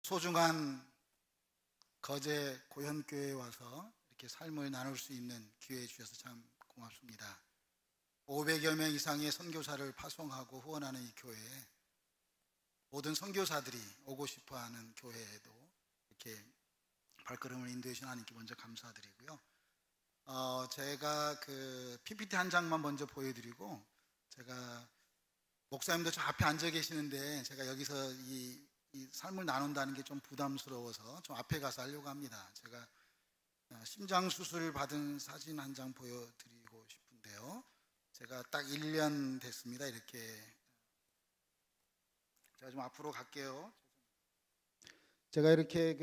소중한 거제 고현교회에 와서 이렇게 삶을 나눌 수 있는 기회 주셔서 참 고맙습니다. 500여 명 이상의 선교사를 파송하고 후원하는 이 교회에 모든 선교사들이 오고 싶어하는 교회에도 이렇게 발걸음을 인도해 주신 하나님께 먼저 감사드리고요. 제가 그 PPT 한 장만 먼저 보여드리고, 제가 목사님도 저 앞에 앉아 계시는데 제가 여기서 이 삶을 나눈다는 게 좀 부담스러워서 좀 앞에 가서 하려고 합니다. 제가 심장 수술 받은 사진 한 장 보여드리고 싶은데요. 제가 딱 1년 됐습니다. 이렇게 제가 좀 앞으로 갈게요. 제가 이렇게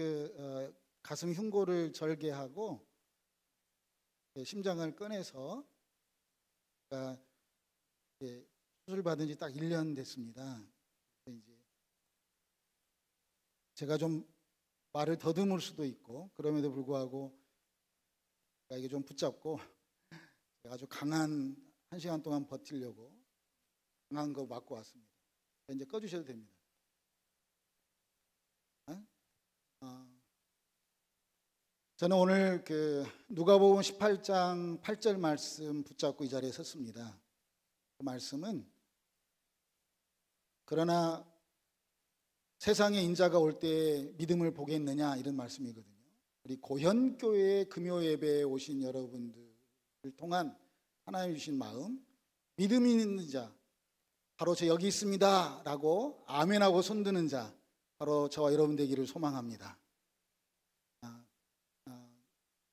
가슴 흉골을 절개하고 심장을 꺼내서 수술 받은 지 딱 1년 됐습니다. 이제 제가 좀 말을 더듬을 수도 있고, 그럼에도 불구하고 이게 좀 붙잡고 아주 강한 1시간 동안 버티려고 강한 거 맞고 왔습니다. 이제 꺼주셔도 됩니다. 저는 오늘 누가복음 18장 8절 말씀 붙잡고 이 자리에 섰습니다. 그 말씀은 그러나 세상에 인자가 올 때 믿음을 보겠느냐, 이런 말씀이거든요. 우리 고현교회 금요 예배에 오신 여러분들을 통한 하나님 주신 마음, 믿음이 있는 자, 바로 저 여기 있습니다 라고 아멘하고 손드는 자, 바로 저와 여러분 되기를 소망합니다.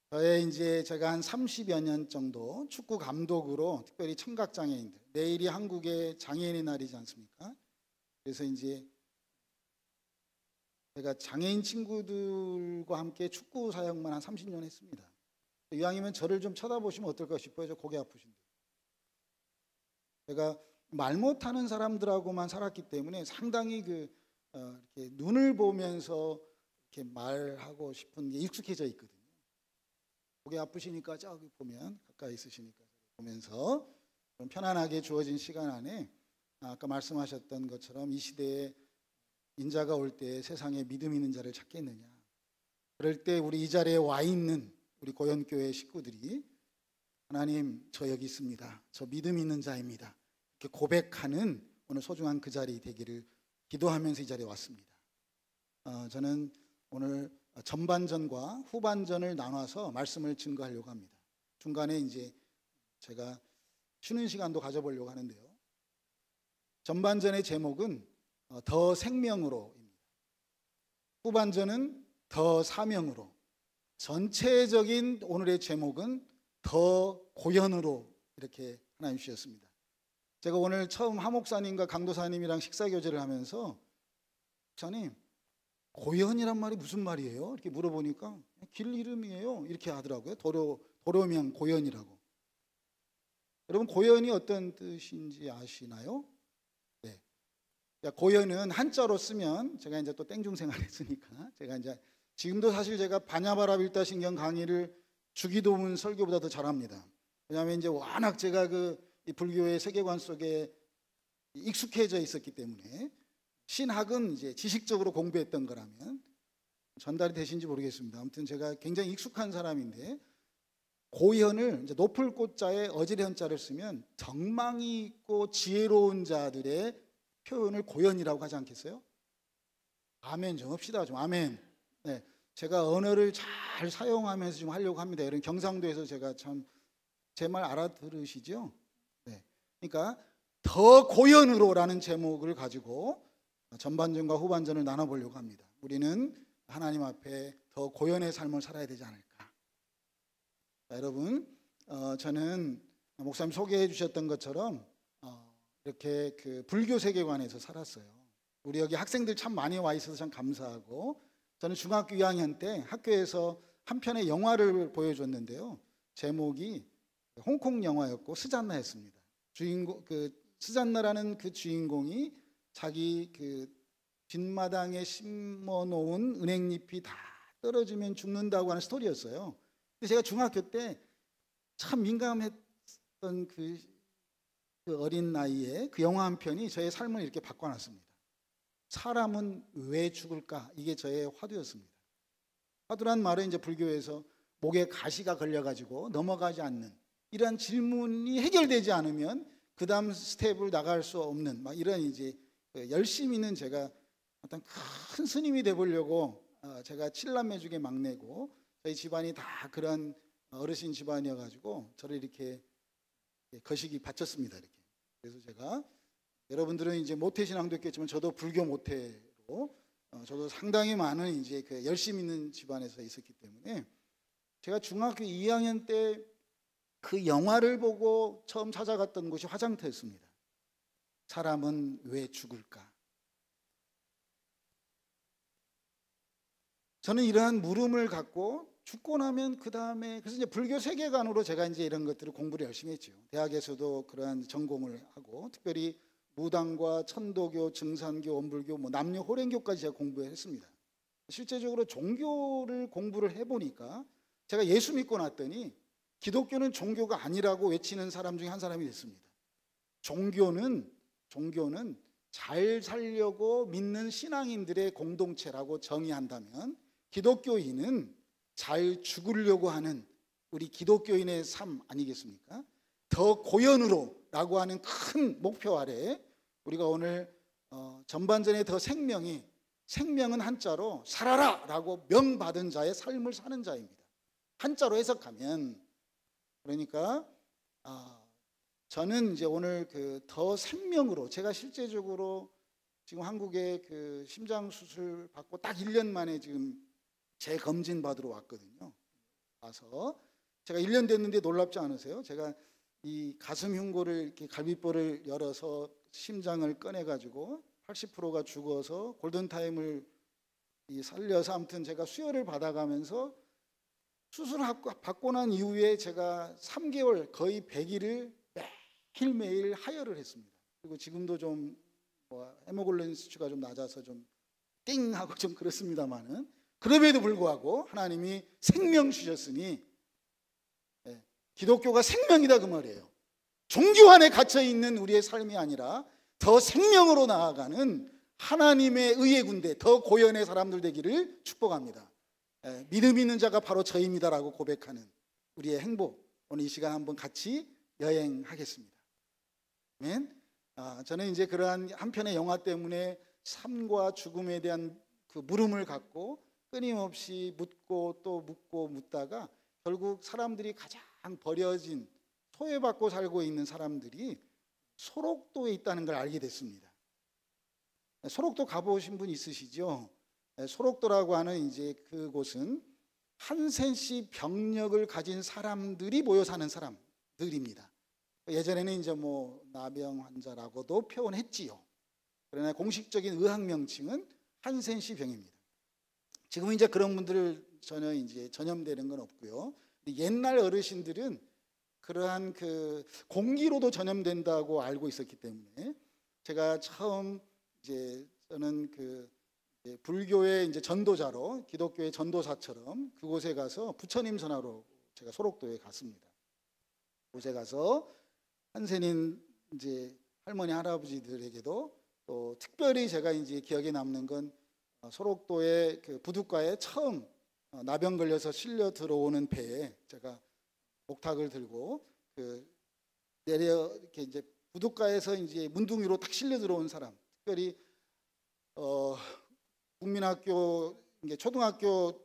제가 한 30여 년 정도 축구 감독으로, 특별히 청각장애인들, 내일이 한국의 장애인의 날이지 않습니까? 그래서 제가 장애인 친구들과 함께 축구 사역만 한 30년 했습니다. 이왕이면 저를 좀 쳐다보시면 어떨까 싶어요. 저 고개 아프신데. 제가 말 못하는 사람들하고만 살았기 때문에 상당히 이렇게 눈을 보면서 이렇게 말하고 싶은 게 익숙해져 있거든요. 고개 아프시니까 저기 보면, 가까이 있으시니까 보면서 편안하게 주어진 시간 안에 아까 말씀하셨던 것처럼 이 시대에 인자가 올 때 세상에 믿음 있는 자를 찾겠느냐, 그럴 때 우리 이 자리에 와 있는 우리 고현교회 식구들이 하나님 저 여기 있습니다, 저 믿음 있는 자입니다, 이렇게 고백하는 오늘 소중한 그 자리 되기를 기도하면서 이 자리에 왔습니다. 저는 오늘 전반전과 후반전을 나눠서 말씀을 증거하려고 합니다. 중간에 제가 쉬는 시간도 가져보려고 하는데요. 전반전의 제목은 더 생명으로입니다. 후반전은 더 사명으로. 전체적인 오늘의 제목은 더 고현으로, 이렇게 하나님 주셨습니다. 제가 오늘 처음 하 목사님과 강도사님이랑 식사교제를 하면서, 목사님 고현이란 말이 무슨 말이에요? 이렇게 물어보니까 길 이름이에요, 이렇게 하더라고요. 도로명 고현이라고. 여러분, 고현이 어떤 뜻인지 아시나요? 네. 고현은 한자로 쓰면, 제가 또 땡중생활 했으니까 제가 지금도 사실 제가 바냐바라 빌다신경 강의를 주기도문 설교보다 더 잘합니다. 왜냐하면 워낙 제가 이 불교의 세계관 속에 익숙해져 있었기 때문에, 신학은 지식적으로 공부했던 거라면 전달이 되신지 모르겠습니다. 아무튼 제가 굉장히 익숙한 사람인데, 고현을 높을 꽃자에 어지레한자를 쓰면 정망이 있고 지혜로운 자들의 표현을 고현이라고 하지 않겠어요? 아멘 좀 합시다. 좀 아멘. 네, 제가 언어를 잘 사용하면서 좀 하려고 합니다. 여러분, 경상도에서 제가 참 제 말 알아들으시죠? 네, 그러니까 더 고현으로라는 제목을 가지고 전반전과 후반전을 나눠보려고 합니다. 우리는 하나님 앞에 더 고현의 삶을 살아야 되지 않을까. 자, 여러분, 저는 목사님 소개해 주셨던 것처럼 이렇게 불교 세계관에서 살았어요. 우리 여기 학생들 참 많이 와 있어서 참 감사하고, 저는 중학교 2학년 때 학교에서 한 편의 영화를 보여줬는데요. 제목이 홍콩 영화였고 스잔나였습니다. 주인공 스잔나라는 그 주인공이 자기 뒷마당에 심어놓은 은행잎이 다 떨어지면 죽는다고 하는 스토리였어요. 근데 제가 중학교 때 참 민감했던 그 어린 나이에 그 영화 한 편이 저의 삶을 이렇게 바꿔놨습니다. 사람은 왜 죽을까? 이게 저의 화두였습니다. 화두란 말은 이제 불교에서 목에 가시가 걸려가지고 넘어가지 않는 이러한 질문이 해결되지 않으면 그 다음 스텝을 나갈 수 없는 막 이런 이제 열심히 있는 제가 어떤 큰 스님이 되보려고 제가 7남매 중에 막내고 저희 집안이 다 그런 어르신 집안이어가지고 저를 이렇게 거시기 바쳤습니다. 이렇게. 그래서 제가 여러분들은 이제 모태신앙도 있겠지만 저도 불교 모태로 저도 상당히 많은 이제 그 열심 있는 집안에서 있었기 때문에 제가 중학교 2학년 때 그 영화를 보고 처음 찾아갔던 곳이 화장터였습니다. 사람은 왜 죽을까? 저는 이러한 물음을 갖고 죽고 나면 그 다음에 그래서 이제 불교 세계관으로 제가 이제 이런 것들을 공부를 열심히 했죠. 대학에서도 그러한 전공을 하고 특별히 무당과 천도교, 증산교, 원불교, 뭐 남녀 호랭교까지 제가 공부했습니다. 실제적으로 종교를 공부를 해보니까 제가 예수 믿고 났더니 기독교는 종교가 아니라고 외치는 사람 중에 한 사람이 됐습니다. 종교는 잘 살려고 믿는 신앙인들의 공동체라고 정의한다면 기독교인은 잘 죽으려고 하는 우리 기독교인의 삶 아니겠습니까? 더 고연으로 라고 하는 큰 목표 아래 우리가 오늘 전반전에 더 생명은 한자로 살아라 라고 명받은 자의 삶을 사는 자입니다. 한자로 해석하면 그러니까 저는 이제 오늘 그 더 생명으로 제가 실제적으로 지금 한국에 그 심장 수술 받고 딱 1년 만에 지금 재검진 받으러 왔거든요. 와서 제가 1년 됐는데 놀랍지 않으세요? 제가 이 가슴 흉골을 이렇게 갈비뼈를 열어서 심장을 꺼내 가지고 80%가 죽어서 골든타임을 살려서 아무튼 제가 수혈을 받아가면서 수술받고 난 이후에 제가 3개월 거의 100일을 매일매일 하혈을 했습니다. 그리고 지금도 좀 헤모글로빈 수치가 좀 낮아서 좀 띵하고 좀 그렇습니다만은 그럼에도 불구하고 하나님이 생명 주셨으니 기독교가 생명이다 그 말이에요. 종교 안에 갇혀 있는 우리의 삶이 아니라 더 생명으로 나아가는 하나님의 의의 군대, 더 고연의 사람들 되기를 축복합니다. 믿음 있는 자가 바로 저입니다라고 고백하는 우리의 행복, 오늘 이 시간 한번 같이 여행하겠습니다. 아멘. 저는 이제 그러한 한 편의 영화 때문에 삶과 죽음에 대한 그 물음을 갖고 끊임없이 묻고 또 묻고 묻다가 결국 사람들이 가장 버려진 소외받고 살고 있는 사람들이 소록도에 있다는 걸 알게 됐습니다. 소록도 가보신 분 있으시죠? 소록도라고 하는 이제 그곳은 한센시 병력을 가진 사람들이 모여 사는 사람들입니다. 예전에는 이제 뭐 나병 환자라고도 표현했지요. 그러나 공식적인 의학 명칭은 한센시 병입니다. 지금은 이제 그런 분들 전혀 이제 전염되는 건 없고요. 옛날 어르신들은 그러한 그 공기로도 전염된다고 알고 있었기 때문에 제가 처음 이제 저는 그 불교의 이제 전도자로 기독교의 전도사처럼 그곳에 가서 부처님 전하러 제가 소록도에 갔습니다. 그곳에 가서 한센인 이제 할머니 할아버지들에게도 또 특별히 제가 이제 기억에 남는 건 소록도의 그 부둣가에 처음 나병 걸려서 실려 들어오는 배에 제가 목탁을 들고 그 내려 이렇게 이제 부둣가에서 이제 문둥이로 딱 실려 들어온 사람, 특별히 국민학교 초등학교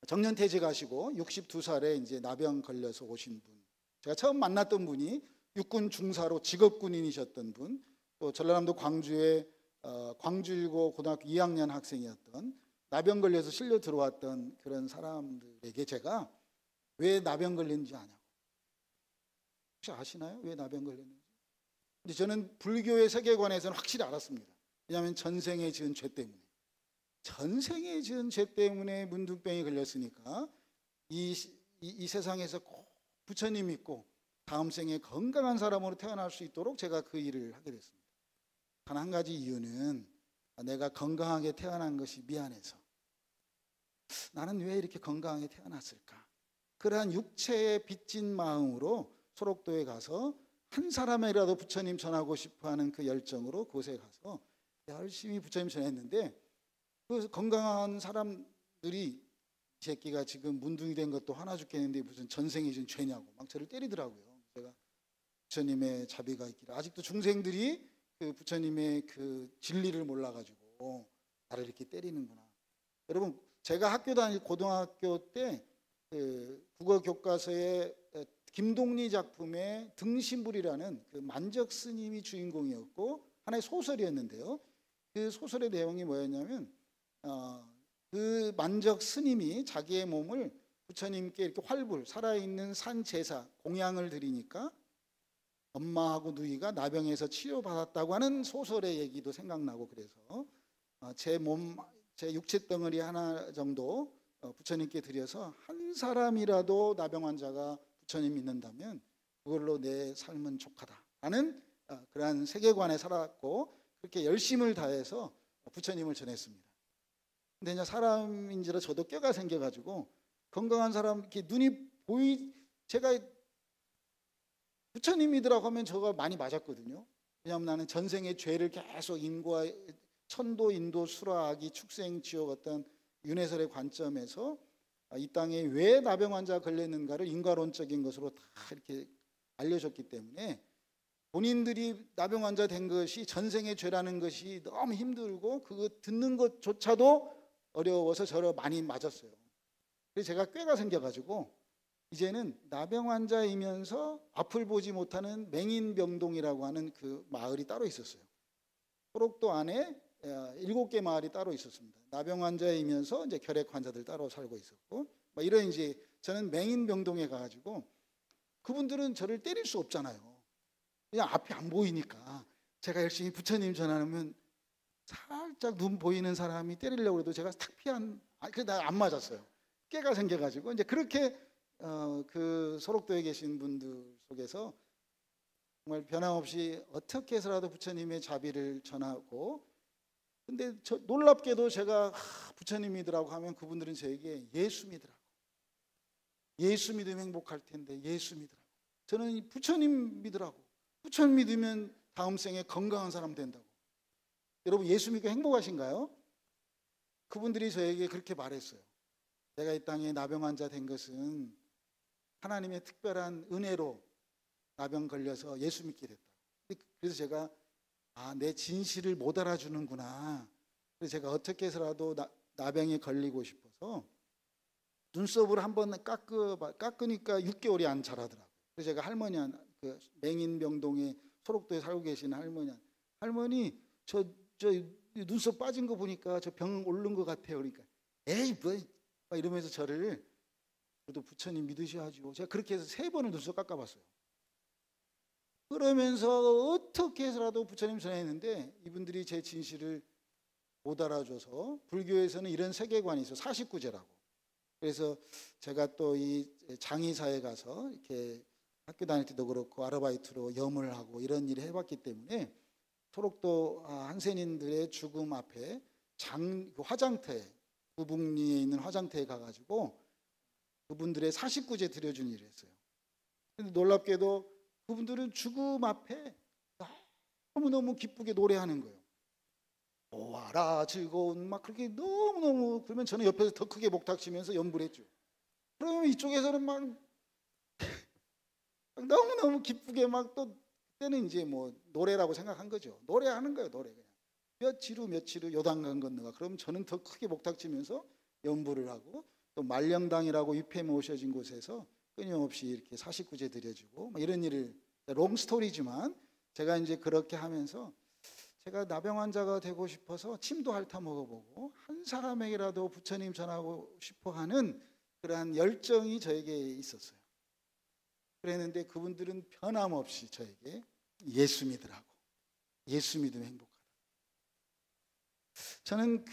정년퇴직 하시고 62살에 이제 나병 걸려서 오신 분, 제가 처음 만났던 분이 육군 중사로 직업군인이셨던 분, 또 전라남도 광주에 광주일고 고등학교 2학년 학생이었던 나병 걸려서 실려 들어왔던 그런 사람들에게 제가 왜 나병 걸렸는지 아냐고. 혹시 아시나요? 왜 나병 걸렸는지? 근데 저는 불교의 세계관에서는 확실히 알았습니다. 왜냐하면 전생에 지은 죄 때문에. 전생에 지은 죄 때문에 문둥병이 걸렸으니까 이 세상에서 꼭 부처님 믿고 다음 생에 건강한 사람으로 태어날 수 있도록 제가 그 일을 하게 됐습니다. 단 한 가지 이유는 내가 건강하게 태어난 것이 미안해서. 나는 왜 이렇게 건강하게 태어났을까? 그러한 육체에 빚진 마음으로 소록도에 가서 한 사람이라도 부처님 전하고 싶어하는 그 열정으로 그곳에 가서 열심히 부처님 전했는데 그 건강한 사람들이 이 새끼가 지금 문둥이 된 것도 화나 죽겠는데 무슨 전생에 준 죄냐고 막 저를 때리더라고요. 제가 부처님의 자비가 있기를 아직도 중생들이 그 부처님의 그 진리를 몰라가지고 나를 이렇게 때리는구나. 여러분 제가 학교 다닐 고등학교 때 그 국어 교과서에 김동리 작품의 등신불이라는 그 만적 스님이 주인공이었고 하나의 소설이었는데요. 그 소설의 내용이 뭐였냐면 그 만적 스님이 자기의 몸을 부처님께 이렇게 활불 살아있는 산 제사 공양을 드리니까 엄마하고 누이가 나병에서 치료받았다고 하는 소설의 얘기도 생각나고 그래서 제 육체 덩어리 하나 정도 부처님께 드려서 한 사람이라도 나병 환자가 부처님 믿는다면 그걸로 내 삶은 족하다라는 그러한 세계관에 살았고 그렇게 열심을 다해서 부처님을 전했습니다. 근데 이제 사람인지라 저도 꾀가 생겨가지고 건강한 사람 이렇게 눈이 제가 부처님이더라고 하면 저가 많이 맞았거든요. 왜냐하면 나는 전생의 죄를 계속 인과 천도, 인도, 수라, 악이, 축생, 지옥 어떤 윤회설의 관점에서 이 땅에 왜 나병 환자가 걸렸는가를 인과론적인 것으로 다 이렇게 알려줬기 때문에 본인들이 나병 환자 된 것이 전생의 죄라는 것이 너무 힘들고 그거 듣는 것조차도 어려워서 저를 많이 맞았어요. 그래서 제가 꾀가 생겨가지고 이제는 나병 환자이면서 앞을 보지 못하는 맹인병동이라고 하는 그 마을이 따로 있었어요. 소록도 안에 7개 마을이 따로 있었습니다. 나병 환자이면서 이제 결핵 환자들 따로 살고 있었고, 이런 이제 저는 맹인병동에 가가지고 그분들은 저를 때릴 수 없잖아요. 그냥 앞이 안 보이니까 제가 열심히 부처님 전하면 살짝 눈 보이는 사람이 때리려고 해도 제가 탁 나 안 맞았어요. 깨가 생겨가지고 이제 그렇게 그 소록도에 계신 분들 속에서 정말 변함없이 어떻게 해서라도 부처님의 자비를 전하고 근데 놀랍게도 제가 부처님이더라고 하면 그분들은 저에게 예수 믿으라고 예수 믿으면 행복할 텐데 예수 믿으라고 저는 부처님 믿으라고 부처님 믿으면 다음 생에 건강한 사람 된다고 여러분 예수 믿고 행복하신가요? 그분들이 저에게 그렇게 말했어요. 내가 이 땅에 나병 환자 된 것은 하나님의 특별한 은혜로 나병 걸려서 예수 믿게 됐다. 그래서 제가 내 진실을 못 알아주는구나. 그래서 제가 어떻게 해서라도 나병에 걸리고 싶어서 눈썹을 한번 깎으니까 6개월이 안 자라더라고요. 그래서 제가 그 맹인병동에 소록도에 살고 계신 할머니 저 눈썹 빠진 거 보니까 저 병 오른 것 같아요. 그러니까 에이 뭐 이러면서 저를 그래도 부처님 믿으셔야죠. 제가 그렇게 해서 3번을 눈썹 깎아봤어요. 그러면서 어떻게 해서라도 부처님 전했는데 이분들이 제 진실을 못 알아줘서 불교에서는 이런 세계관이 있어요. 49제라고. 그래서 제가 또 이 장의사에 가서 이렇게 학교 다닐 때도 그렇고 아르바이트로 염을 하고 이런 일을 해봤기 때문에 소록도 한센인들의 죽음 앞에 화장터에 부북리에 있는 화장터에 가가지고 그분들의 49제 드려준 일을 했어요. 근데 놀랍게도 그분들은 죽음 앞에 너무너무 기쁘게 노래하는 거예요. 오와라 즐거운 막 그렇게 너무너무 그러면 저는 옆에서 더 크게 목탁치면서 연부를 했죠. 그러면 이쪽에서는 막 너무너무 기쁘게 막 또 그때는 이제 뭐 노래라고 생각한 거죠. 노래하는 거예요. 노래 그냥 며칠 후 요단강 건너가 그럼 저는 더 크게 목탁치면서 연부를 하고 또 말령당이라고 위패 모셔진 곳에서 끊임없이 이렇게 49제 드려주고 이런 일을 롱스토리지만 제가 이제 그렇게 하면서 제가 나병 환자가 되고 싶어서 침도 핥아 먹어보고 한 사람에게라도 부처님 전하고 싶어하는 그러한 열정이 저에게 있었어요. 그랬는데 그분들은 변함없이 저에게 예수 믿으라고 예수 믿으면 행복하다. 저는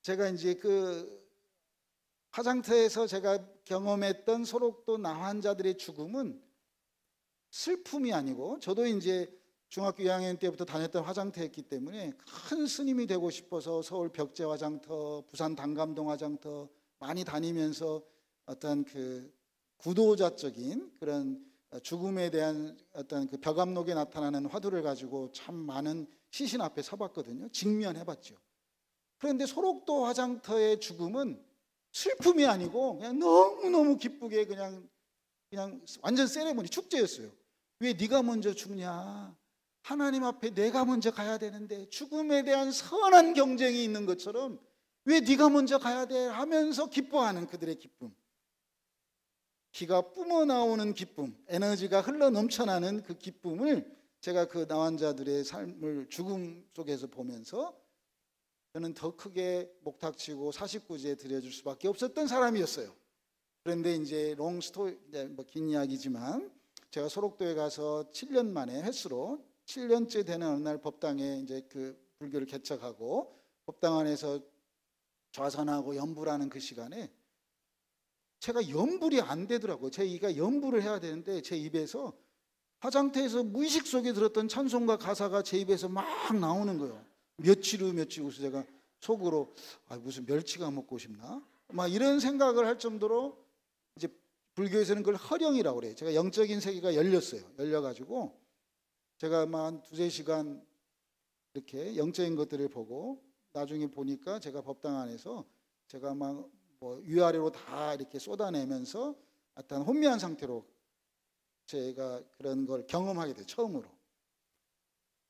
제가 이제 화장터에서 제가 경험했던 소록도 나환자들의 죽음은 슬픔이 아니고 저도 이제 중학교 2학년 때부터 다녔던 화장터였기 때문에 큰 스님이 되고 싶어서 서울 벽제 화장터, 부산 단감동 화장터 많이 다니면서 어떤 그 구도자적인 그런 죽음에 대한 어떤 그 벽암록에 나타나는 화두를 가지고 참 많은 시신 앞에 서봤거든요. 직면해봤죠. 그런데 소록도 화장터의 죽음은 슬픔이 아니고 그냥 너무너무 기쁘게 그냥 완전 세레모니, 축제였어요. 왜 네가 먼저 죽냐? 하나님 앞에 내가 먼저 가야 되는데, 죽음에 대한 선한 경쟁이 있는 것처럼 왜 네가 먼저 가야 돼? 하면서 기뻐하는 그들의 기쁨, 기가 뿜어나오는 기쁨, 에너지가 흘러 넘쳐나는 그 기쁨을 제가 그 나환자들의 삶을 죽음 속에서 보면서 저는 더 크게 목탁치고 49지에 드려줄 수밖에 없었던 사람이었어요. 그런데 이제 롱스토리, 긴 이야기지만 제가 소록도에 가서 7년 만에 횟수로 7년째 되는 어느 날 법당에 이제 그 불교를 개척하고 법당 안에서 좌선하고 연불하는 그 시간에 제가 연불이 안 되더라고요. 제 입가 연불을 해야 되는데 제 입에서 화장터에서 무의식 속에 들었던 찬송가 가사가 제 입에서 막 나오는 거예요. 며칠 후 제가 속으로 무슨 멸치가 먹고 싶나? 막 이런 생각을 할 정도로 이제 불교에서는 그걸 허령이라고 그래요. 제가 영적인 세계가 열렸어요. 열려가지고 제가 막 한 2-3시간 이렇게 영적인 것들을 보고 나중에 보니까 제가 법당 안에서 제가 막 뭐 위아래로 다 이렇게 쏟아내면서 어떤 혼미한 상태로 제가 그런 걸 경험하게 돼요. 처음으로.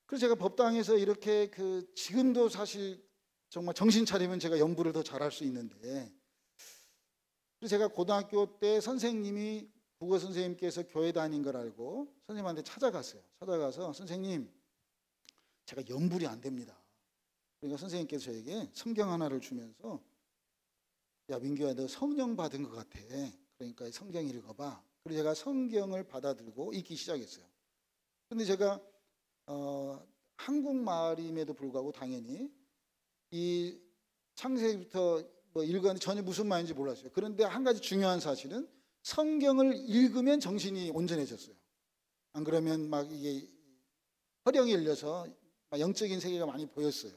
그래서 제가 법당에서 이렇게 지금도 사실 정말 정신 차리면 제가 연부를 더 잘할 수 있는데, 그래서 제가 고등학교 때 선생님이 국어 선생님께서 교회 다닌 걸 알고 선생님한테 찾아갔어요. 찾아가서 선생님, 제가 연불이 안 됩니다. 그러니까 선생님께서 저에게 성경 하나를 주면서 야 민규야, 너 성령 받은 것 같아. 그러니까 성경 읽어봐. 그래서 제가 성경을 받아들고 읽기 시작했어요. 근데 제가 한국말임에도 불구하고 당연히 이 창세기부터 뭐 읽었는데 전혀 무슨 말인지 몰랐어요. 그런데 한 가지 중요한 사실은 성경을 읽으면 정신이 온전해졌어요. 안 그러면 막 이게 허령이 열려서 막 영적인 세계가 많이 보였어요.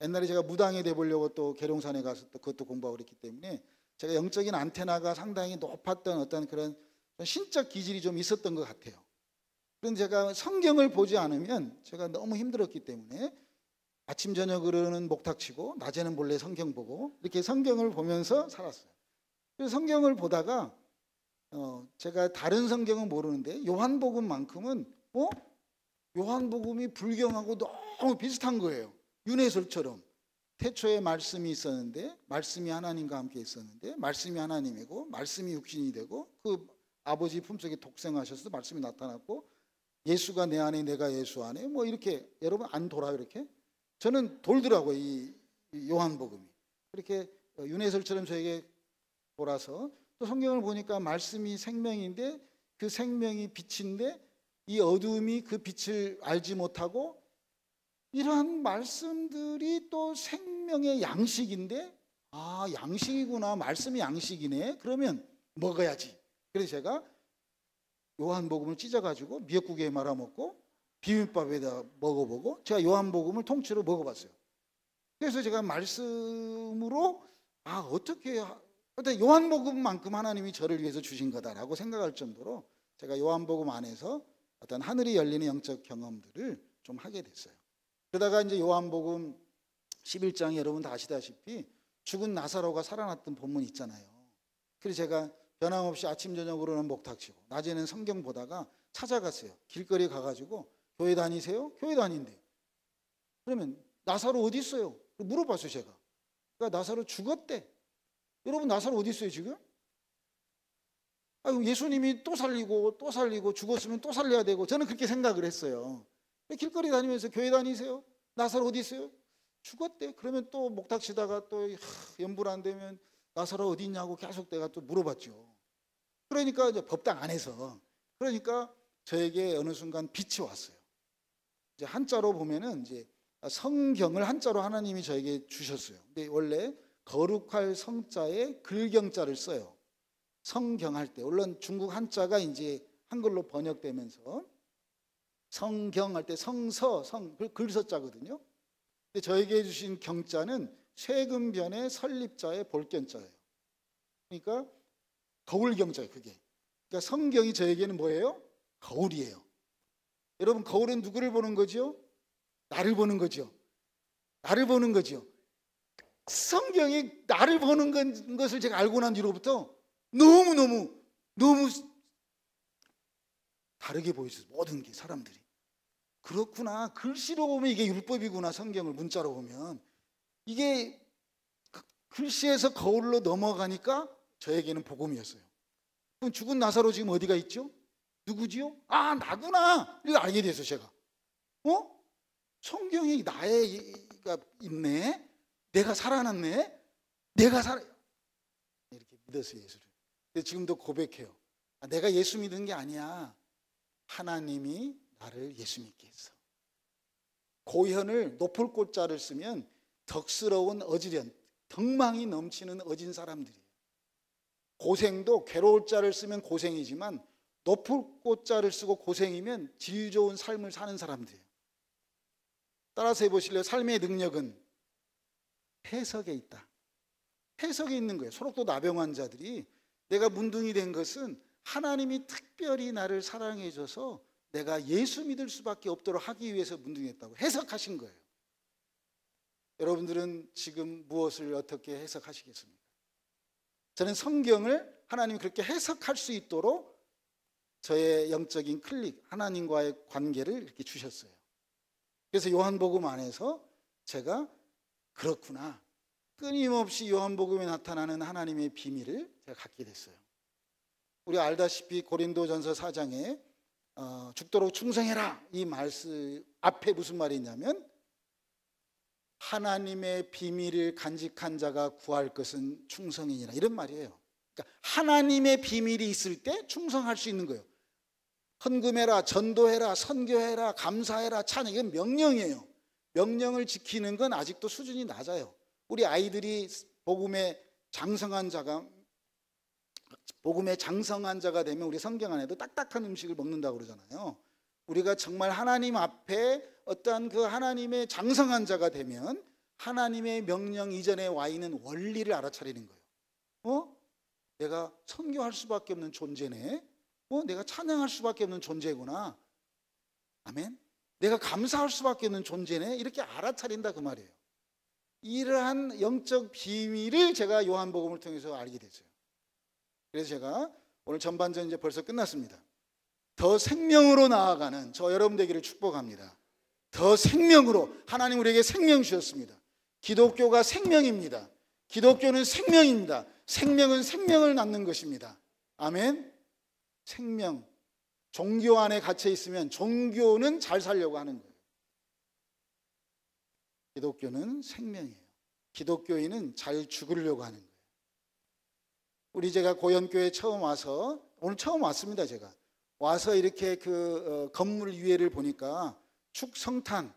옛날에 제가 무당이 돼보려고 또 계룡산에 가서 또 그것도 공부하고 그랬기 때문에 제가 영적인 안테나가 상당히 높았던 어떤 그런 신적 기질이 좀 있었던 것 같아요. 그런데 제가 성경을 보지 않으면 제가 너무 힘들었기 때문에 아침 저녁으로는 목탁치고 낮에는 몰래 성경 보고 이렇게 성경을 보면서 살았어요. 그래서 성경을 보다가 제가 다른 성경은 모르는데 요한복음만큼은 요한복음이 불경하고 너무 비슷한 거예요. 윤회설처럼 태초에 말씀이 있었는데 말씀이 하나님과 함께 있었는데 말씀이 하나님이고 말씀이 육신이 되고 그 아버지 품속에 독생하셔서 말씀이 나타났고 예수가 내 안에 내가 예수 안에 뭐 이렇게 여러분 안 돌아요 이렇게? 저는 돌더라고요 이 요한복음이. 그렇게 윤회설처럼 저에게 돌아서 또 성경을 보니까 말씀이 생명인데 그 생명이 빛인데 이 어두움이 그 빛을 알지 못하고 이러한 말씀들이 또 생명의 양식인데 양식이구나, 말씀이 양식이네, 그러면 먹어야지. 그래서 제가 요한복음을 찢어가지고 미역국에 말아먹고 비빔밥에다 먹어보고 제가 요한복음을 통째로 먹어봤어요. 그래서 제가 말씀으로 어떻게 요한복음만큼 하나님이 저를 위해서 주신 거다라고 생각할 정도로 제가 요한복음 안에서 어떤 하늘이 열리는 영적 경험들을 좀 하게 됐어요. 그러다가 이제 요한복음 11장에 여러분 다 아시다시피 죽은 나사로가 살아났던 본문 있잖아요. 그래서 제가 변함없이 아침 저녁으로는 목탁치고 낮에는 성경 보다가 찾아갔어요. 길거리 가가지고 교회 다니세요? 교회 다닌대. 그러면 나사로 어디 있어요? 물어봤어요 제가. 그러니까 나사로 죽었대. 여러분 나사로 어디 있어요 지금? 예수님이 또 살리고 또 살리고 죽었으면 또 살려야 되고 저는 그렇게 생각을 했어요. 길거리 다니면서 교회 다니세요? 나사로 어디 있어요? 죽었대. 그러면 또 목탁치다가 또 연불 안 되면 나사로 어디 있냐고 계속 내가 또 물어봤죠. 그러니까 이제 법당 안에서 그러니까 저에게 어느 순간 빛이 왔어요. 이제 한자로 보면은 이제 성경을 한자로 하나님이 저에게 주셨어요. 근데 원래 거룩할 성자에 글경자를 써요. 성경할 때 물론 중국 한자가 이제 한글로 번역되면서 성경할 때 성서 글서자거든요. 근데 저에게 주신 경자는 쇠금변의 설립자의 볼견자예요. 그러니까 거울경자예요. 그게. 그러니까 성경이 저에게는 뭐예요? 거울이에요. 여러분 거울은 누구를 보는 거죠? 나를 보는 거죠. 나를 보는 거죠. 성경이 나를 보는 것을 제가 알고 난 뒤로부터 너무 다르게 보였어요. 모든 게 사람들이. 그렇구나. 글씨로 보면 이게 율법이구나. 성경을 문자로 보면 이게 글씨에서 거울로 넘어가니까 저에게는 복음이었어요. 그럼 죽은 나사로 지금 어디가 있죠? 누구지요? 아, 나구나. 이걸 알게 돼서 제가 성경이 나가 있네. 내가 살아났네. 이렇게 믿었어요, 예수를. 근데 지금도 고백해요. 내가 예수 믿은 게 아니야. 하나님이 나를 예수 믿게 했어. 고현을 높을 꽃자를 쓰면 덕스러운 어지련, 덕망이 넘치는 어진 사람들이에요. 고생도 괴로울 자를 쓰면 고생이지만 높을 꽃자를 쓰고 고생이면 질 좋은 삶을 사는 사람들이에요. 따라서 해보실래요? 삶의 능력은 해석에 있다. 해석에 있는 거예요. 소록도 나병 환자들이 내가 문둥이 된 것은 하나님이 특별히 나를 사랑해 줘서 내가 예수 믿을 수밖에 없도록 하기 위해서 문둥이했다고 해석하신 거예요. 여러분들은 지금 무엇을 어떻게 해석하시겠습니까? 저는 성경을 하나님이 그렇게 해석할 수 있도록 저의 영적인 클릭, 하나님과의 관계를 이렇게 주셨어요. 그래서 요한복음 안에서 제가 그렇구나, 끊임없이 요한복음에 나타나는 하나님의 비밀을 제가 갖게 됐어요. 우리 알다시피 고린도전서 4장에 죽도록 충성해라 이 말씀 앞에 무슨 말이 있냐면 하나님의 비밀을 간직한 자가 구할 것은 충성이니라, 이런 말이에요. 그러니까 하나님의 비밀이 있을 때 충성할 수 있는 거예요. 헌금해라, 전도해라, 선교해라, 감사해라, 찬양, 이건 명령이에요. 명령을 지키는 건 아직도 수준이 낮아요. 우리 아이들이 복음에 장성한 자가 되면 우리 성경 안에도 딱딱한 음식을 먹는다고 그러잖아요. 우리가 정말 하나님 앞에 어떠한 그 하나님의 장성한 자가 되면 하나님의 명령 이전에 와 있는 원리를 알아차리는 거예요. 내가 선교할 수밖에 없는 존재네. 내가 찬양할 수밖에 없는 존재구나. 아멘. 내가 감사할 수밖에 없는 존재네. 이렇게 알아차린다 그 말이에요. 이러한 영적 비밀을 제가 요한복음을 통해서 알게 됐어요. 그래서 제가 오늘 전반전 이제 벌써 끝났습니다. 더 생명으로 나아가는 저 여러분 되기를 축복합니다. 더 생명으로, 하나님 우리에게 생명 주셨습니다. 기독교가 생명입니다. 기독교는 생명입니다. 생명은 생명을 낳는 것입니다. 아멘. 생명. 종교 안에 갇혀 있으면 종교는 잘 살려고 하는 거예요. 기독교는 생명이에요. 기독교인은 잘 죽으려고 하는 거예요. 우리 제가 고현교회 처음 와서, 오늘 처음 왔습니다. 제가 와서 이렇게 그 건물 위에를 보니까 축성탄,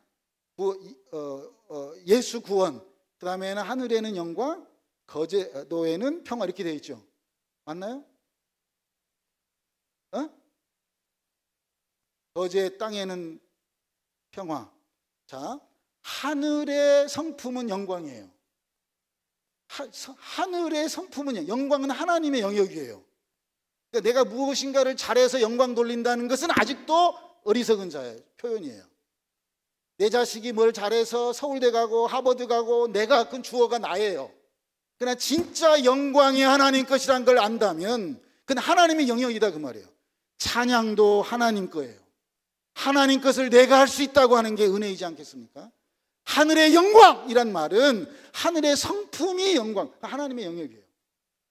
예수 구원, 그 다음에는 하늘에는 영광, 거제도에는 평화, 이렇게 되어 있죠. 맞나요? 거제 땅에는 평화. 자, 하늘의 성품은 영광이에요. 하늘의 성품은 영광은 하나님의 영역이에요. 그러니까 내가 무엇인가를 잘해서 영광 돌린다는 것은 아직도 어리석은 자의 표현이에요. 내 자식이 뭘 잘해서 서울대 가고 하버드 가고 내가 그 주어가 나예요. 그러나 진짜 영광이 하나님 것이란 걸 안다면 그건 하나님의 영역이다 그 말이에요. 찬양도 하나님 거예요. 하나님 것을 내가 할 수 있다고 하는 게 은혜이지 않겠습니까? 하늘의 영광이란 말은 하늘의 성품이 영광, 하나님의 영역이에요.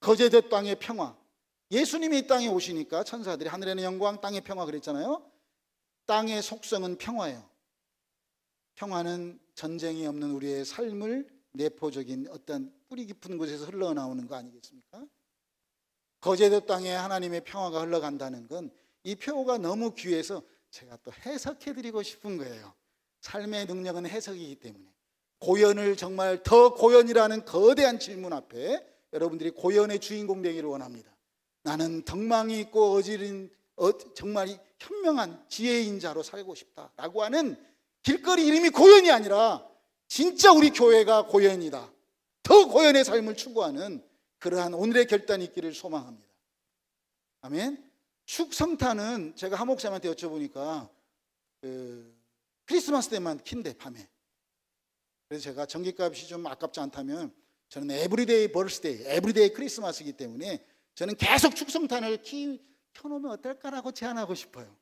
거제도 땅의 평화. 예수님이 이 땅에 오시니까 천사들이 하늘에는 영광, 땅의 평화 그랬잖아요. 땅의 속성은 평화예요. 평화는 전쟁이 없는 우리의 삶을 내포적인 어떤 뿌리 깊은 곳에서 흘러나오는 거 아니겠습니까? 거제도 땅에 하나님의 평화가 흘러간다는 건 이 표가 너무 귀해서 제가 또 해석해드리고 싶은 거예요. 삶의 능력은 해석이기 때문에 고연을 정말 더 고연이라는 거대한 질문 앞에 여러분들이 고연의 주인공 되기를 원합니다. 나는 덕망이 있고 어지른 정말 현명한 지혜인 자로 살고 싶다라고 하는 길거리 이름이 고연이 아니라 진짜 우리 교회가 고연이다. 더 고연의 삶을 추구하는 그러한 오늘의 결단이 있기를 소망합니다. 아멘. 축성탄은 제가 한 목사님한테 여쭤보니까 크리스마스 때만 킨대, 밤에. 그래서 제가 전기값이 좀 아깝지 않다면 저는 에브리데이 버스데이, 에브리데이 크리스마스이기 때문에 저는 계속 축성탄을 켜놓으면 어떨까라고 제안하고 싶어요.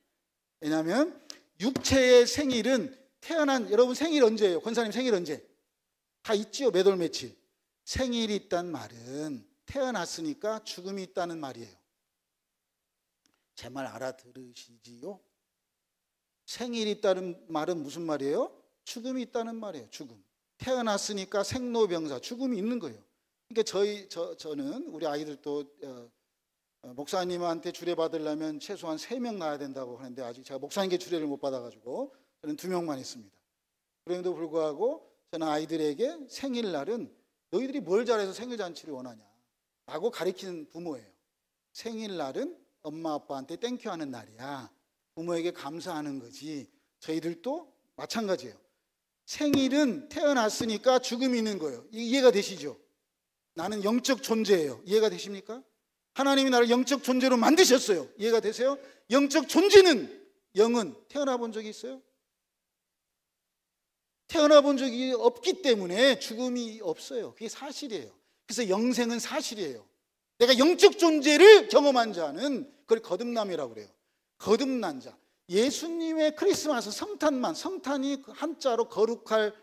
왜냐하면 육체의 생일은 여러분 생일 언제예요? 권사님 생일 언제? 다 있지요, 몇 월 며칠. 생일이 있다는 말은 태어났으니까 죽음이 있다는 말이에요. 제 말 알아들으시지요? 생일이 있다는 말은 무슨 말이에요? 죽음이 있다는 말이에요. 죽음. 태어났으니까 생로병사, 죽음이 있는 거예요. 그러니까 저는 우리 아이들도 목사님한테 주례 받으려면 최소한 3명 낳아야 된다고 하는데 아직 제가 목사님께 주례를 못 받아가지고 저는 2명만 있습니다. 그럼에도 불구하고 저는 아이들에게 생일날은 너희들이 뭘 잘해서 생일잔치를 원하냐 라고 가르치는 부모예요. 생일날은 엄마 아빠한테 땡큐 하는 날이야. 부모에게 감사하는 거지. 저희들도 마찬가지예요. 생일은 태어났으니까 죽음이 있는 거예요. 이해가 되시죠? 나는 영적 존재예요. 이해가 되십니까? 하나님이 나를 영적 존재로 만드셨어요. 이해가 되세요? 영적 존재는, 영은 태어나 본 적이 있어요? 태어나 본 적이 없기 때문에 죽음이 없어요. 그게 사실이에요. 그래서 영생은 사실이에요. 내가 영적 존재를 경험한 자는 그걸 거듭남이라고 그래요. 거듭난 자. 예수님의 크리스마스 성탄이 한자로 거룩할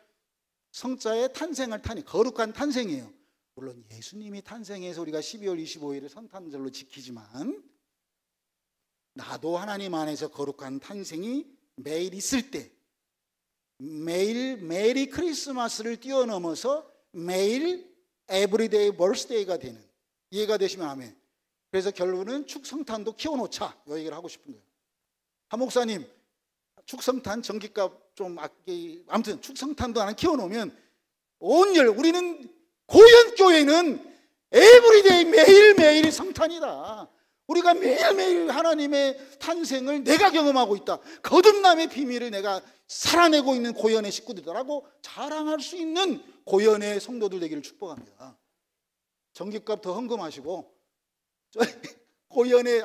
성자의 탄생을 타니 거룩한 탄생이에요. 물론 예수님이 탄생해서 우리가 12월 25일을 성탄절로 지키지만 나도 하나님 안에서 거룩한 탄생이 매일 있을 때 매일 메리 크리스마스를 뛰어넘어서 매일 에브리데이 버스데이가 되는, 이해가 되시면 아멘. 그래서 결론은 축성탄도 키워놓자, 이 얘기를 하고 싶은 거예요. 한 목사님, 축성탄 전기값 좀 아무튼 축성탄도 하나 키워놓으면 우리는 고연교회는 에브리데이 매일매일 성탄이다. 우리가 매일매일 하나님의 탄생을 내가 경험하고 있다. 거듭남의 비밀을 내가 살아내고 있는 고연의 식구들이라고 자랑할 수 있는 고연의 성도들 되기를 축복합니다. 전기값 더 헌금하시고 고연의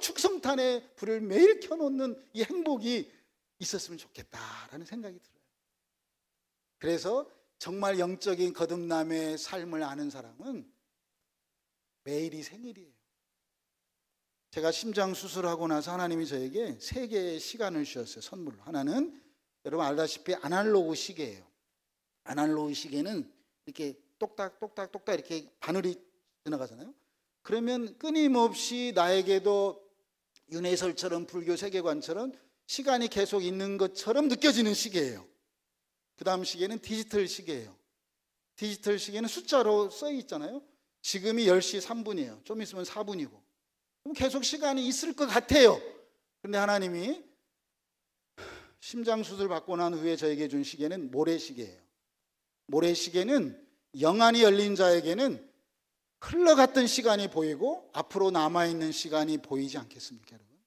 축성탄의 불을 매일 켜놓는 이 행복이 있었으면 좋겠다라는 생각이 들어요. 그래서 정말 영적인 거듭남의 삶을 아는 사람은 매일이 생일이에요. 제가 심장 수술하고 나서 하나님이 저에게 3개의 시간을 주셨어요. 선물로. 하나는 여러분 알다시피 아날로그 시계예요. 아날로그 시계는 이렇게 똑딱똑딱똑딱 이렇게 바늘이 지나가잖아요. 그러면 끊임없이 나에게도 윤회설처럼 불교 세계관처럼 시간이 계속 있는 것처럼 느껴지는 시계예요. 그 다음 시계는 디지털 시계예요. 디지털 시계는 숫자로 써 있잖아요. 지금이 10시 3분이에요. 좀 있으면 4분이고. 그럼 계속 시간이 있을 것 같아요. 그런데 하나님이 심장수술 받고 난 후에 저에게 준 시계는 모래시계예요. 모래시계는 영안이 열린 자에게는 흘러갔던 시간이 보이고 앞으로 남아있는 시간이 보이지 않겠습니까, 여러분?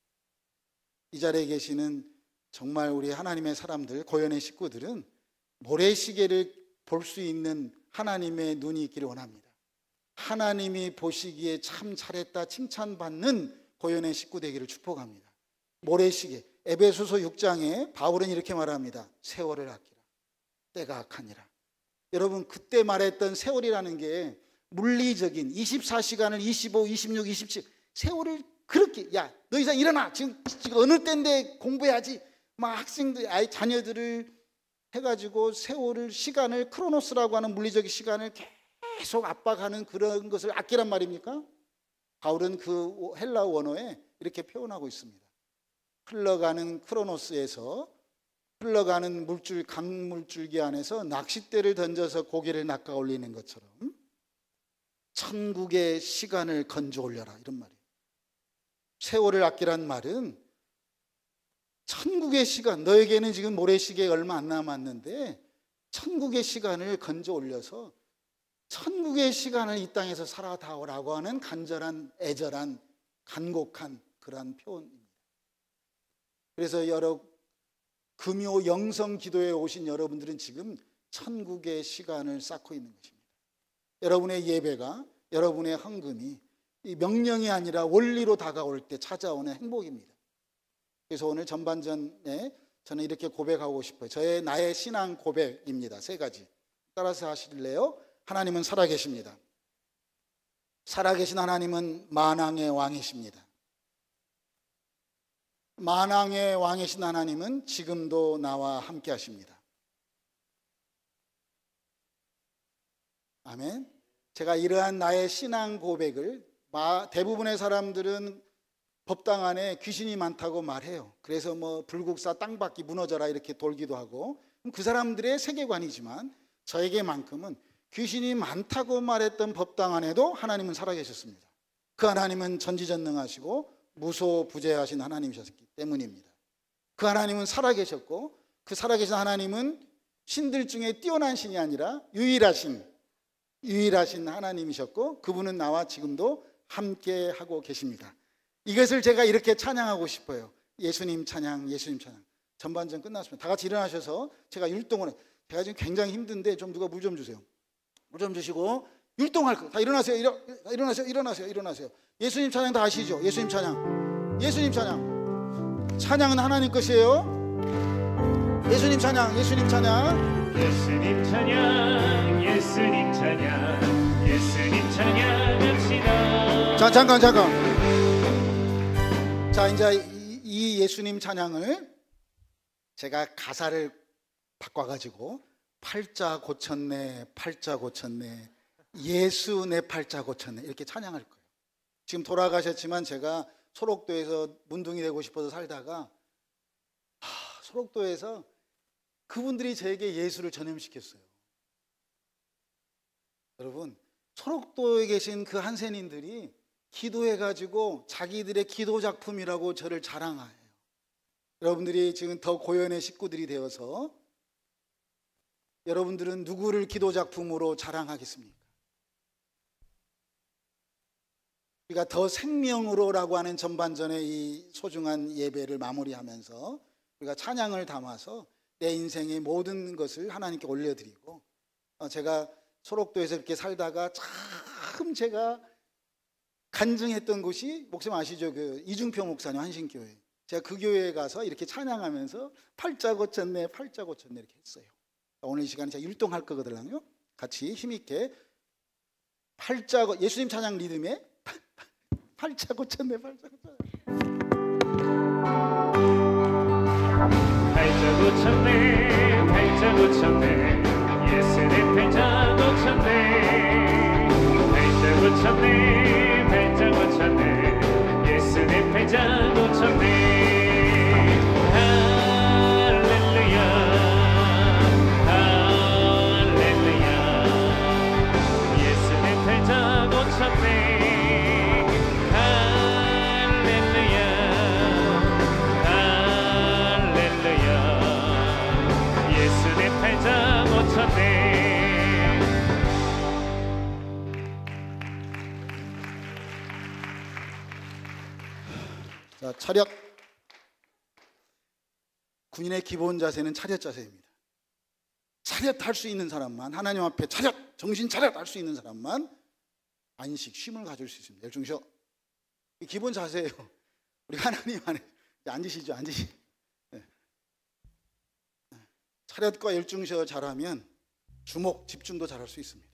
이 자리에 계시는 정말 우리 하나님의 사람들, 고연의 식구들은 모래시계를 볼 수 있는 하나님의 눈이 있기를 원합니다. 하나님이 보시기에 참 잘했다 칭찬받는 고연의 식구 되기를 축복합니다. 모래시계. 에베소서 6장에 바울은 이렇게 말합니다. 세월을 아끼라. 때가 악하니라. 여러분, 그때 말했던 세월이라는 게 물리적인 24시간을 25, 26, 27 세월을 그렇게, 야, 너 이상 일어나. 지금 어느 때인데 공부해야지. 막 학생들, 자녀들을 해가지고 세월을, 시간을, 크로노스라고 하는 물리적인 시간을 계속 압박하는 그런 것을 아끼란 말입니까? 바울은 그 헬라 원어에 이렇게 표현하고 있습니다. 흘러가는 크로노스에서 흘러가는 물줄, 강물줄기 안에서 낚싯대를 던져서 고기를 낚아 올리는 것처럼 천국의 시간을 건져 올려라, 이런 말이에요. 세월을 아끼란 말은 천국의 시간, 너에게는 지금 모래시계 얼마 안 남았는데 천국의 시간을 건져 올려서 천국의 시간을 이 땅에서 살아다오라고 하는 간절한, 애절한, 간곡한 그러한 표현입니다. 그래서 금요 영성 기도에 오신 여러분들은 지금 천국의 시간을 쌓고 있는 것입니다. 여러분의 예배가, 여러분의 헌금이 이 명령이 아니라 원리로 다가올 때 찾아오는 행복입니다. 그래서 오늘 전반전에 저는 이렇게 고백하고 싶어요. 나의 신앙 고백입니다. 세 가지. 따라서 하실래요? 하나님은 살아계십니다. 살아계신 하나님은 만왕의 왕이십니다. 만왕의 왕이신 하나님은 지금도 나와 함께 하십니다. 아멘. 제가 이러한 나의 신앙 고백을 대부분의 사람들은 법당 안에 귀신이 많다고 말해요. 그래서 뭐 불국사 땅바퀴 무너져라 이렇게 돌기도 하고, 그 사람들의 세계관이지만 저에게만큼은 귀신이 많다고 말했던 법당 안에도 하나님은 살아계셨습니다. 그 하나님은 전지전능하시고 무소부재하신 하나님이셨기 때문입니다. 그 하나님은 살아계셨고, 그 살아계신 하나님은 신들 중에 뛰어난 신이 아니라 유일하신 하나님이셨고, 그분은 나와 지금도 함께 하고 계십니다. 이것을 제가 이렇게 찬양하고 싶어요. 예수님 찬양, 예수님 찬양. 전반전 끝났습니다. 다 같이 일어나셔서 제가 율동을, 제가 지금 굉장히 힘든데 좀 누가 물 좀 주세요. 물 좀 주시고 율동할 거. 다 일어나세요. 일어나세요. 예수님 찬양 다 아시죠? 예수님 찬양. 예수님 찬양. 찬양은 하나님 것이에요. 예수님 찬양, 예수님 찬양. 예수님 찬양, 예수님 찬양, 예수님 찬양합시다. 자, 잠깐. 자, 이제 이 예수님 찬양을 제가 가사를 바꿔가지고 팔자 고쳤네, 예수 내 팔자 고쳤네 이렇게 찬양할 거예요. 지금 돌아가셨지만 제가 소록도에서 문둥이 되고 싶어서 살다가 소록도에서 그분들이 저에게 예수를 전염시켰어요. 여러분, 소록도에 계신 그 한센인들이 기도해가지고 자기들의 기도 작품이라고 저를 자랑해요. 여러분들이 지금 더 고연의 식구들이 되어서 여러분들은 누구를 기도 작품으로 자랑하겠습니까? 우리가 더 생명으로라고 하는 전반전의 이 소중한 예배를 마무리하면서 우리가 찬양을 담아서 내 인생의 모든 것을 하나님께 올려드리고, 제가 소록도에서 이렇게 살다가 참 제가 간증했던 곳이, 목사님 아시죠? 그 이중표 목사님 한신교회. 제가 그 교회에 가서 이렇게 찬양하면서 팔자 고쳤네 이렇게 했어요. 오늘 이 시간에 제가 율동할 거거든요. 같이 힘있게 예수님 찬양 리듬에 팔자 고쳤네. 팔자 고쳤네, 예수님 팔자 고쳤네. 팔자 고쳤네, 예수님 팔자 고쳤네. 자, 차렷. 군인의 기본 자세는 차렷 자세입니다. 차렷 할 수 있는 사람만, 하나님 앞에 차렷, 정신 차렷 할 수 있는 사람만 안식, 쉼을 가질 수 있습니다. 열중셔. 기본 자세예요. 우리 하나님 안에 앉으시죠. 네. 차렷과 열중셔 잘하면 주목, 집중도 잘할 수 있습니다.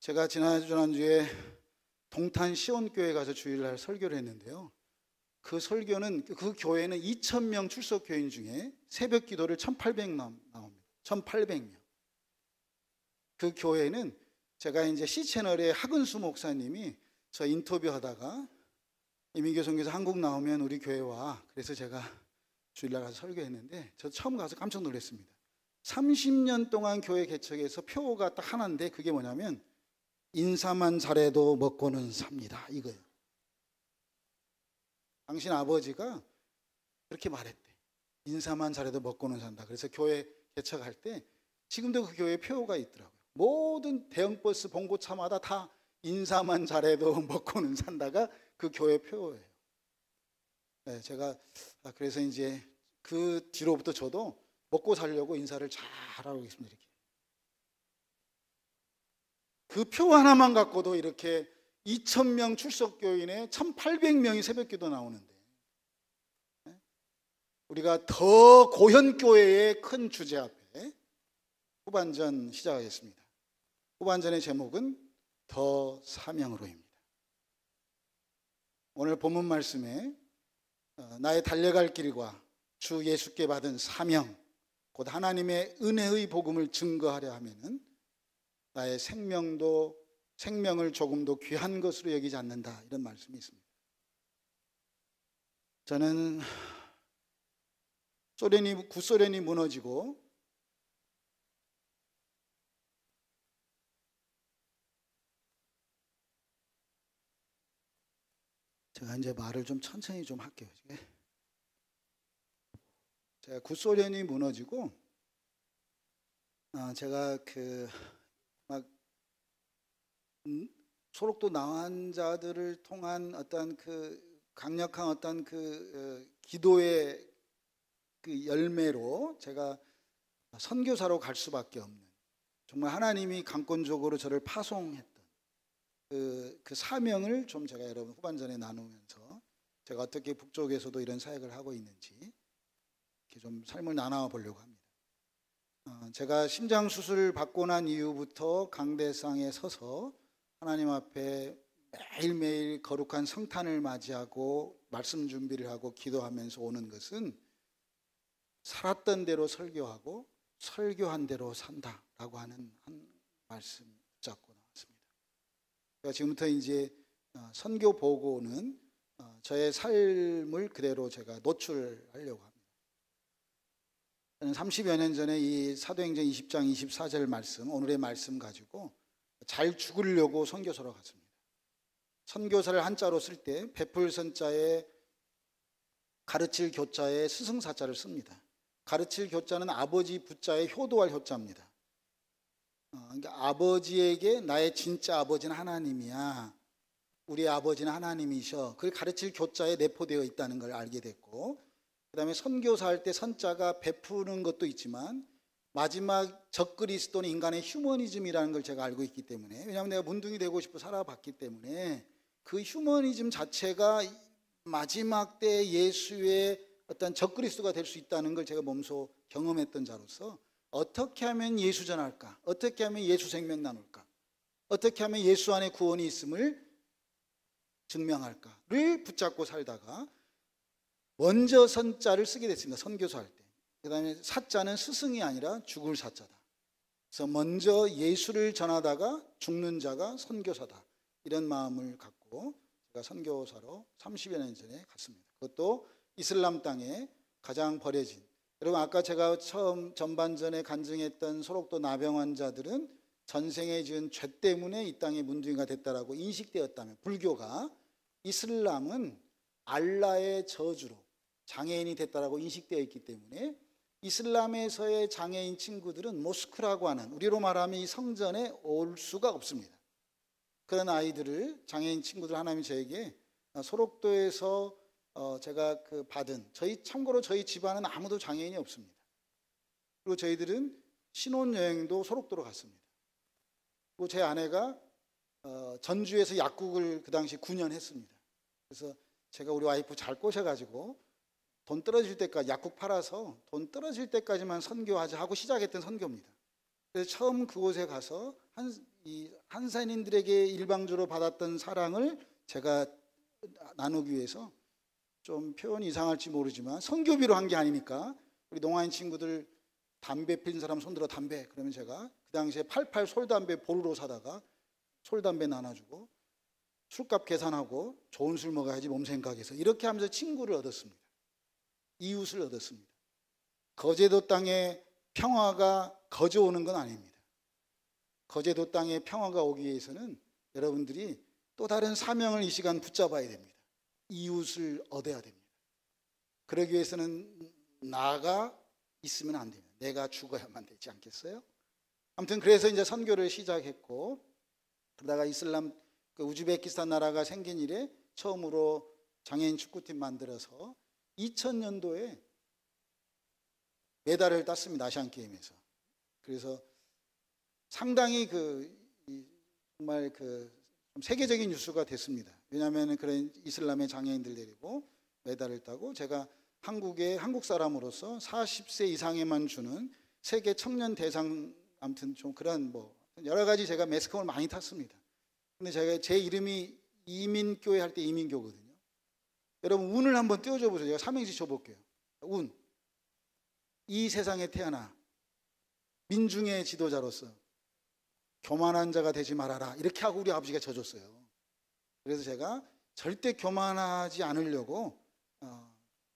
제가 지난주에 동탄 시온교회 가서 주일날 설교를 했는데요. 그 설교는, 그 교회는 2,000명 출석 교인 중에 새벽 기도를 1,800명 나옵니다. 1,800명. 그 교회는 제가 이제 C채널의 하근수 목사님이 저 인터뷰하다가 이민교 선교사 한국 나오면 우리 교회 와. 그래서 제가 주일날 가서 설교했는데 저 처음 가서 깜짝 놀랐습니다. 30년 동안 교회 개척에서 표가 딱 하나인데 그게 뭐냐면 인사만 잘해도 먹고는 삽니다. 이거예요. 당신 아버지가 그렇게 말했대. 인사만 잘해도 먹고는 산다. 그래서 교회 개척할 때 지금도 그 교회에 표가 있더라고요. 모든 대형버스 봉고차마다 다 인사만 잘해도 먹고는 산다가 그 교회 표예요. 네, 제가 그래서 이제 그 뒤로부터 저도 먹고 살려고 인사를 잘하고 있습니다. 이렇게. 그 표 하나만 갖고도 이렇게 2,000명 출석 교인에 1,800명이 새벽기도 나오는데, 우리가 더 고현교회의 큰 주제 앞에 후반전 시작하겠습니다. 후반전의 제목은 더 사명으로입니다. 오늘 본문 말씀에 나의 달려갈 길과 주 예수께 받은 사명, 곧 하나님의 은혜의 복음을 증거하려 하면은 나의 생명을 조금도 귀한 것으로 여기지 않는다, 이런 말씀이 있습니다. 저는 구소련이 무너지고 제가 이제 말을 좀 천천히 좀 할게요. 제가 구소련이 무너지고 제가 막 소록도 나환자들을 통한 어떤 강력한 어떤 기도의 열매로 제가 선교사로 갈 수밖에 없는, 정말 하나님이 강권적으로 저를 파송했던 그 사명을 좀 제가 여러분 후반전에 나누면서 제가 어떻게 북쪽에서도 이런 사역을 하고 있는지 이렇게 좀 삶을 나눠 보려고 합니다. 제가 심장 수술을 받고 난 이후부터 강대상에 서서 하나님 앞에 매일매일 거룩한 성탄을 맞이하고 말씀 준비를 하고 기도하면서 오는 것은 살았던 대로 설교하고 설교한 대로 산다라고 하는 한 말씀 붙잡고 나왔습니다. 제가 지금부터 이제 선교 보고는 저의 삶을 그대로 제가 노출하려고 합니다. 저는 30여 년 전에 이 사도행전 20장 24절 말씀, 오늘의 말씀 가지고 잘 죽으려고 선교사로 갔습니다. 선교사를 한자로 쓸 때 베풀 선자에 가르칠 교자에 스승사자를 씁니다. 가르칠 교자는 아버지 부자에 효도할 효자입니다. 그러니까 아버지에게 나의 진짜 아버지는 하나님이야, 우리 아버지는 하나님이셔, 그걸 가르칠 교자에 내포되어 있다는 걸 알게 됐고, 그 다음에 선교사 할 때 선자가 베푸는 것도 있지만 마지막 적그리스도는 인간의 휴머니즘이라는 걸 제가 알고 있기 때문에, 왜냐하면 내가 문둥이 되고 싶어 살아봤기 때문에 그 휴머니즘 자체가 마지막 때 예수의 어떤 적그리스도가 될 수 있다는 걸 제가 몸소 경험했던 자로서 어떻게 하면 예수 전할까, 어떻게 하면 예수 생명 나눌까, 어떻게 하면 예수 안에 구원이 있음을 증명할까를 붙잡고 살다가 먼저 선자를 쓰게 됐습니다. 선교사 할 때. 그 다음에 사자는 스승이 아니라 죽을 사자다. 그래서 먼저 예수를 전하다가 죽는 자가 선교사다, 이런 마음을 갖고 제가 선교사로 30여 년 전에 갔습니다. 그것도 이슬람 땅에 가장 버려진, 여러분 아까 제가 처음 전반전에 간증했던 소록도 나병 환자들은 전생에 지은 죄 때문에 이 땅에 문둥이가 됐다라고 인식되었다면, 불교가 이슬람은 알라의 저주로 장애인이 됐다라고 인식되어 있기 때문에 이슬람에서의 장애인 친구들은 모스크라고 하는, 우리로 말하면 이 성전에 올 수가 없습니다. 그런 아이들을, 장애인 친구들 하나님이 저에게 소록도에서 제가 받은, 참고로 저희 집안은 아무도 장애인이 없습니다. 그리고 저희들은 신혼여행도 소록도로 갔습니다. 그리고 제 아내가 전주에서 약국을 그 당시 9년 했습니다. 그래서 제가 우리 와이프 잘 꼬셔가지고 돈 떨어질 때까지, 약국 팔아서 돈 떨어질 때까지만 선교하자 하고 시작했던 선교입니다. 그래서 처음 그곳에 가서 한산인들에게 일방적으로 받았던 사랑을 제가 나누기 위해서, 좀 표현이 이상할지 모르지만 선교비로 한 게 아니니까, 우리 농아인 친구들 담배 피는 사람 손들어 담배, 그러면 제가 그 당시에 88 솔담배 보루로 사다가 솔담배 나눠주고 술값 계산하고 좋은 술 먹어야지 몸 생각해서, 이렇게 하면서 친구를 얻었습니다. 이웃을 얻었습니다. 거제도 땅에 평화가 거저 오는 건 아닙니다. 거제도 땅에 평화가 오기 위해서는 여러분들이 또 다른 사명을 이 시간 붙잡아야 됩니다. 이웃을 얻어야 됩니다. 그러기 위해서는 나가 있으면 안 됩니다. 내가 죽어야만 되지 않겠어요? 아무튼 그래서 이제 선교를 시작했고, 그러다가 이슬람 우즈베키스탄 나라가 생긴 이래 처음으로 장애인 축구팀 만들어서 2000년도에 메달을 땄습니다. 아시안 게임에서. 그래서 상당히 정말 좀 세계적인 뉴스가 됐습니다. 왜냐하면 그런 이슬람의 장애인들 데리고 메달을 따고, 제가 한국 사람으로서 40세 이상에만 주는 세계 청년 대상, 아무튼 좀 그런 뭐 여러 가지 제가 매스컴을 많이 탔습니다. 근데 제가 제 이름이 이민교회 할 때 이민교거든요. 여러분 운을 한번 띄워줘 보세요. 제가 삼행시 줘볼게요. 운. 이 세상에 태어나 민중의 지도자로서 교만한 자가 되지 말아라. 이렇게 하고 우리 아버지가 져줬어요. 그래서 제가 절대 교만하지 않으려고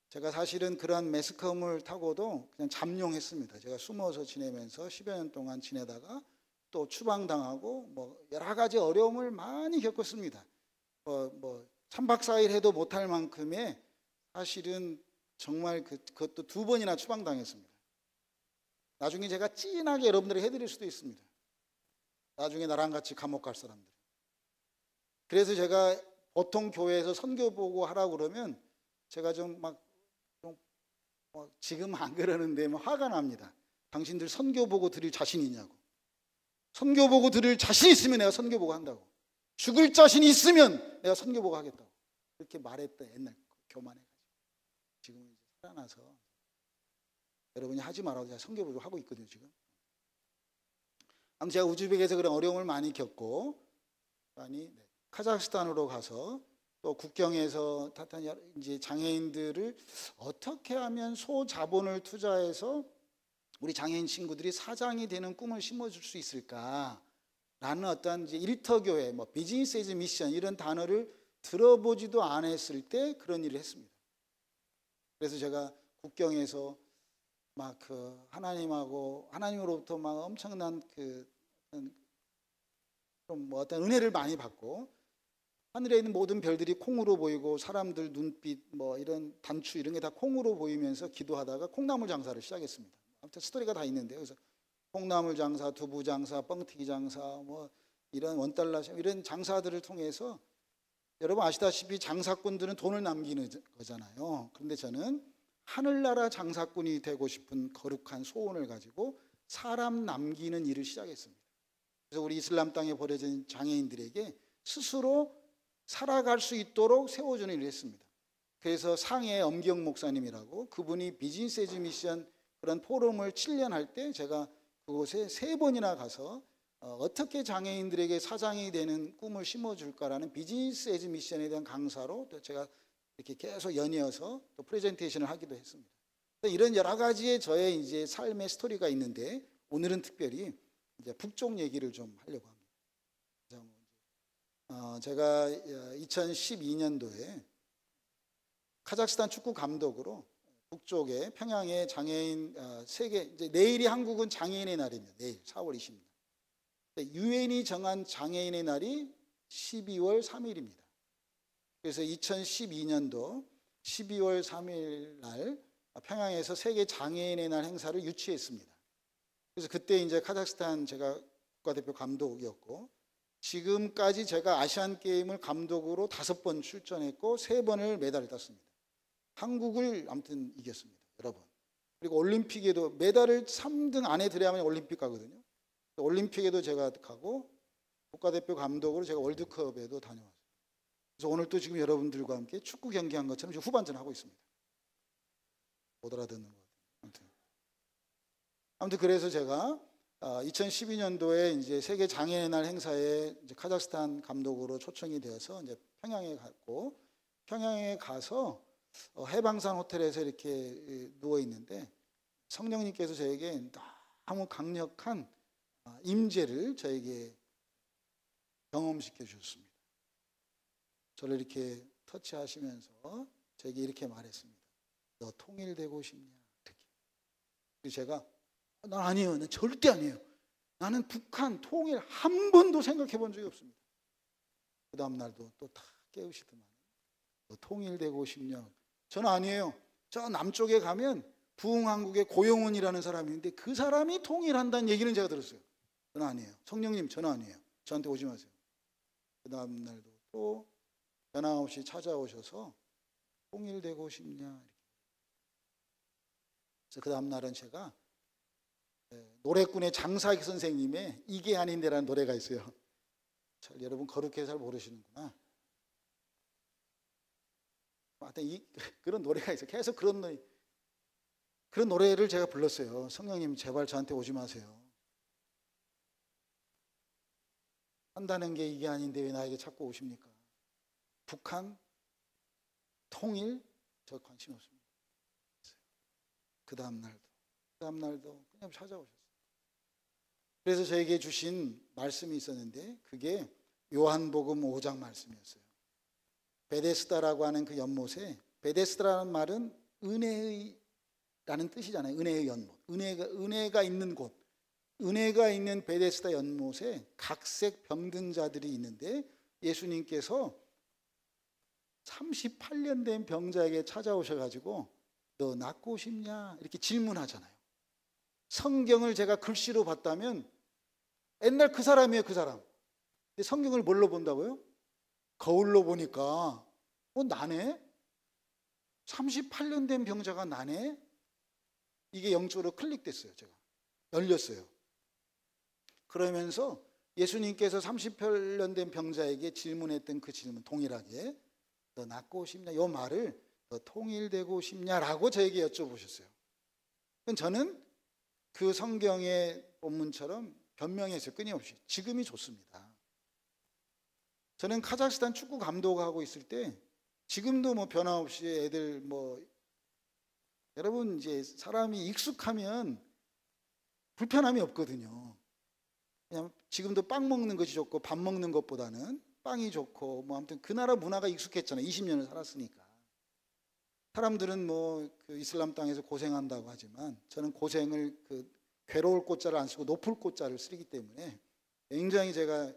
제가 사실은 그런 매스컴을 타고도 그냥 잠룡했습니다. 제가 숨어서 지내면서 10여 년 동안 지내다가 또 추방당하고 뭐 여러 가지 어려움을 많이 겪었습니다. 뭐 3박 4일 해도 못할 만큼의 사실은 정말 그것도 2번이나 추방당했습니다. 나중에 제가 찐하게 여러분들이 해드릴 수도 있습니다. 나중에 나랑 같이 감옥 갈 사람들. 그래서 제가 보통 교회에서 선교 보고 하라고 그러면 제가 지금 안 그러는데 화가 납니다. 당신들 선교 보고 드릴 자신 있냐고. 선교 보고 드릴 자신 있으면 내가 선교 보고 한다고. 죽을 자신 있으면 내가 선교 보고 하겠다고. 이렇게 말했던 옛날 교만해가지고. 지금은 이제 살아나서 여러분이 하지 말라고 제가 선교 보고 하고 있거든요 지금. 아무튼 제가 우즈벡에서 그런 어려움을 많이 겪고 카자흐스탄으로 가서 또 국경에서 이제 장애인들을 어떻게 하면 소자본을 투자해서 우리 장애인 친구들이 사장이 되는 꿈을 심어줄 수 있을까라는 어떤 이제 일터교회, 뭐 비즈니스 에즈 미션 이런 단어를 들어보지도 않았을 때 그런 일을 했습니다. 그래서 제가 국경에서 막 하나님으로부터 막 엄청난 좀 어떤 은혜를 많이 받고 하늘에 있는 모든 별들이 콩으로 보이고 사람들 눈빛 뭐 이런 단추 이런 게 다 콩으로 보이면서 기도하다가 콩나물 장사를 시작했습니다. 아무튼 스토리가 다 있는데요. 그래서 콩나물 장사, 두부 장사, 뻥튀기 장사, 뭐 이런 원달러 이런 장사들을 통해서 여러분 아시다시피 장사꾼들은 돈을 남기는 거잖아요. 그런데 저는 하늘나라 장사꾼이 되고 싶은 거룩한 소원을 가지고 사람 남기는 일을 시작했습니다. 그래서 우리 이슬람 땅에 버려진 장애인들에게 스스로 살아갈 수 있도록 세워주는 일을 했습니다. 그래서 상해 엄경 목사님이라고 그분이 비즈니스 에즈 미션 그런 포럼을 7년 할 때 제가 그곳에 3번이나 가서 어떻게 장애인들에게 사장이 되는 꿈을 심어줄까라는 비즈니스 에즈 미션에 대한 강사로 또 제가 이렇게 계속 연이어서 또 프레젠테이션을 하기도 했습니다. 이런 여러 가지의 저의 이제 삶의 스토리가 있는데 오늘은 특별히 이제 북쪽 얘기를 좀 하려고 합니다. 제가 2012년도에 카자흐스탄 축구 감독으로 북쪽에 평양의 장애인 세계 이제 내일이 한국은 장애인의 날입니다. 내일 4월 20일. 유엔이 정한 장애인의 날이 12월 3일입니다. 그래서 2012년도 12월 3일 날 평양에서 세계 장애인의 날 행사를 유치했습니다. 그래서 그때 이제 카자흐스탄 제가 국가대표 감독이었고 지금까지 제가 아시안 게임을 감독으로 5번 출전했고 3번을 메달을 땄습니다. 한국을 아무튼 이겼습니다. 여러 번. 그리고 올림픽에도 메달을 3등 안에 들어야만 올림픽 가거든요. 올림픽에도 제가 가고 국가대표 감독으로 제가 월드컵에도 다녀왔어요. 그래서 오늘 또 지금 여러분들과 함께 축구 경기한 것처럼 지금 후반전 하고 있습니다. 못 알아듣는 것 같아요. 아무튼 그래서 제가 2012년도에 이제 세계 장애인의 날 행사에 이제 카자흐스탄 감독으로 초청이 되어서 이제 평양에 갔고 평양에 가서 해방산 호텔에서 이렇게 누워 있는데 성령님께서 저에게 너무 강력한 임재를 저에게 경험시켜 주셨습니다. 저를 이렇게 터치하시면서 저에게 이렇게 말했습니다. 너 통일되고 싶냐? 이렇게. 그래서 제가 난 아니에요. 난 절대 아니에요. 나는 북한 통일 한 번도 생각해 본 적이 없습니다. 그 다음 날도 또 다 깨우시더만 너 통일되고 싶냐? 저는 아니에요. 저 남쪽에 가면 부흥한국의 고용훈이라는 사람이 있는데 그 사람이 통일한다는 얘기는 제가 들었어요. 저는 아니에요. 성령님 저는 아니에요. 저한테 오지 마세요. 그 다음 날도 또 변함없이 찾아오셔서 통일되고 싶냐? 그래서 그 다음 날은 제가 노래꾼의 장사익 선생님의 이게 아닌데라는 노래가 있어요. 잘 여러분 거룩해 잘 모르시는구나. 하여튼 그런 노래가 있어요. 계속 그런 노래를 제가 불렀어요. 성령님 제발 저한테 오지 마세요. 한다는 게 이게 아닌데 왜 나에게 자꾸 오십니까? 북한 통일 저 관심 없습니다. 그 다음 날도 그냥 찾아오셨어요. 그래서 저에게 주신 말씀이 있었는데 그게 요한복음 5장 말씀이었어요. 베데스다라고 하는 그 연못에, 베데스다라는 말은 은혜라는 뜻이잖아요. 은혜의 연못, 은혜가 있는 곳, 은혜가 있는 베데스다 연못에 각색 병든 자들이 있는데 예수님께서 38년 된 병자에게 찾아오셔가지고 너 낫고 싶냐 이렇게 질문하잖아요. 성경을 제가 글씨로 봤다면 옛날 그 사람이에요. 그 사람. 근데 성경을 뭘로 본다고요? 거울로 보니까 나네? 38년 된 병자가 나네? 이게 영적으로 클릭됐어요. 제가 열렸어요. 그러면서 예수님께서 38년 된 병자에게 질문했던 그 질문 동일하게 너 낫고 싶냐? 이 말을 너 통일되고 싶냐라고 저에게 여쭤보셨어요. 저는 그 성경의 본문처럼 변명했어요. 끊임없이. 지금이 좋습니다. 저는 카자흐스탄 축구 감독하고 있을 때 지금도 변함없이 애들 여러분 이제 사람이 익숙하면 불편함이 없거든요. 그냥 지금도 빵 먹는 것이 좋고 밥 먹는 것보다는 빵이 좋고 아무튼 그 나라 문화가 익숙했잖아요. 20년을 살았으니까. 사람들은 그 이슬람 땅에서 고생한다고 하지만 저는 고생을 괴로울 꽃자를 안 쓰고 높을 꽃자를 쓰기 때문에 굉장히 제가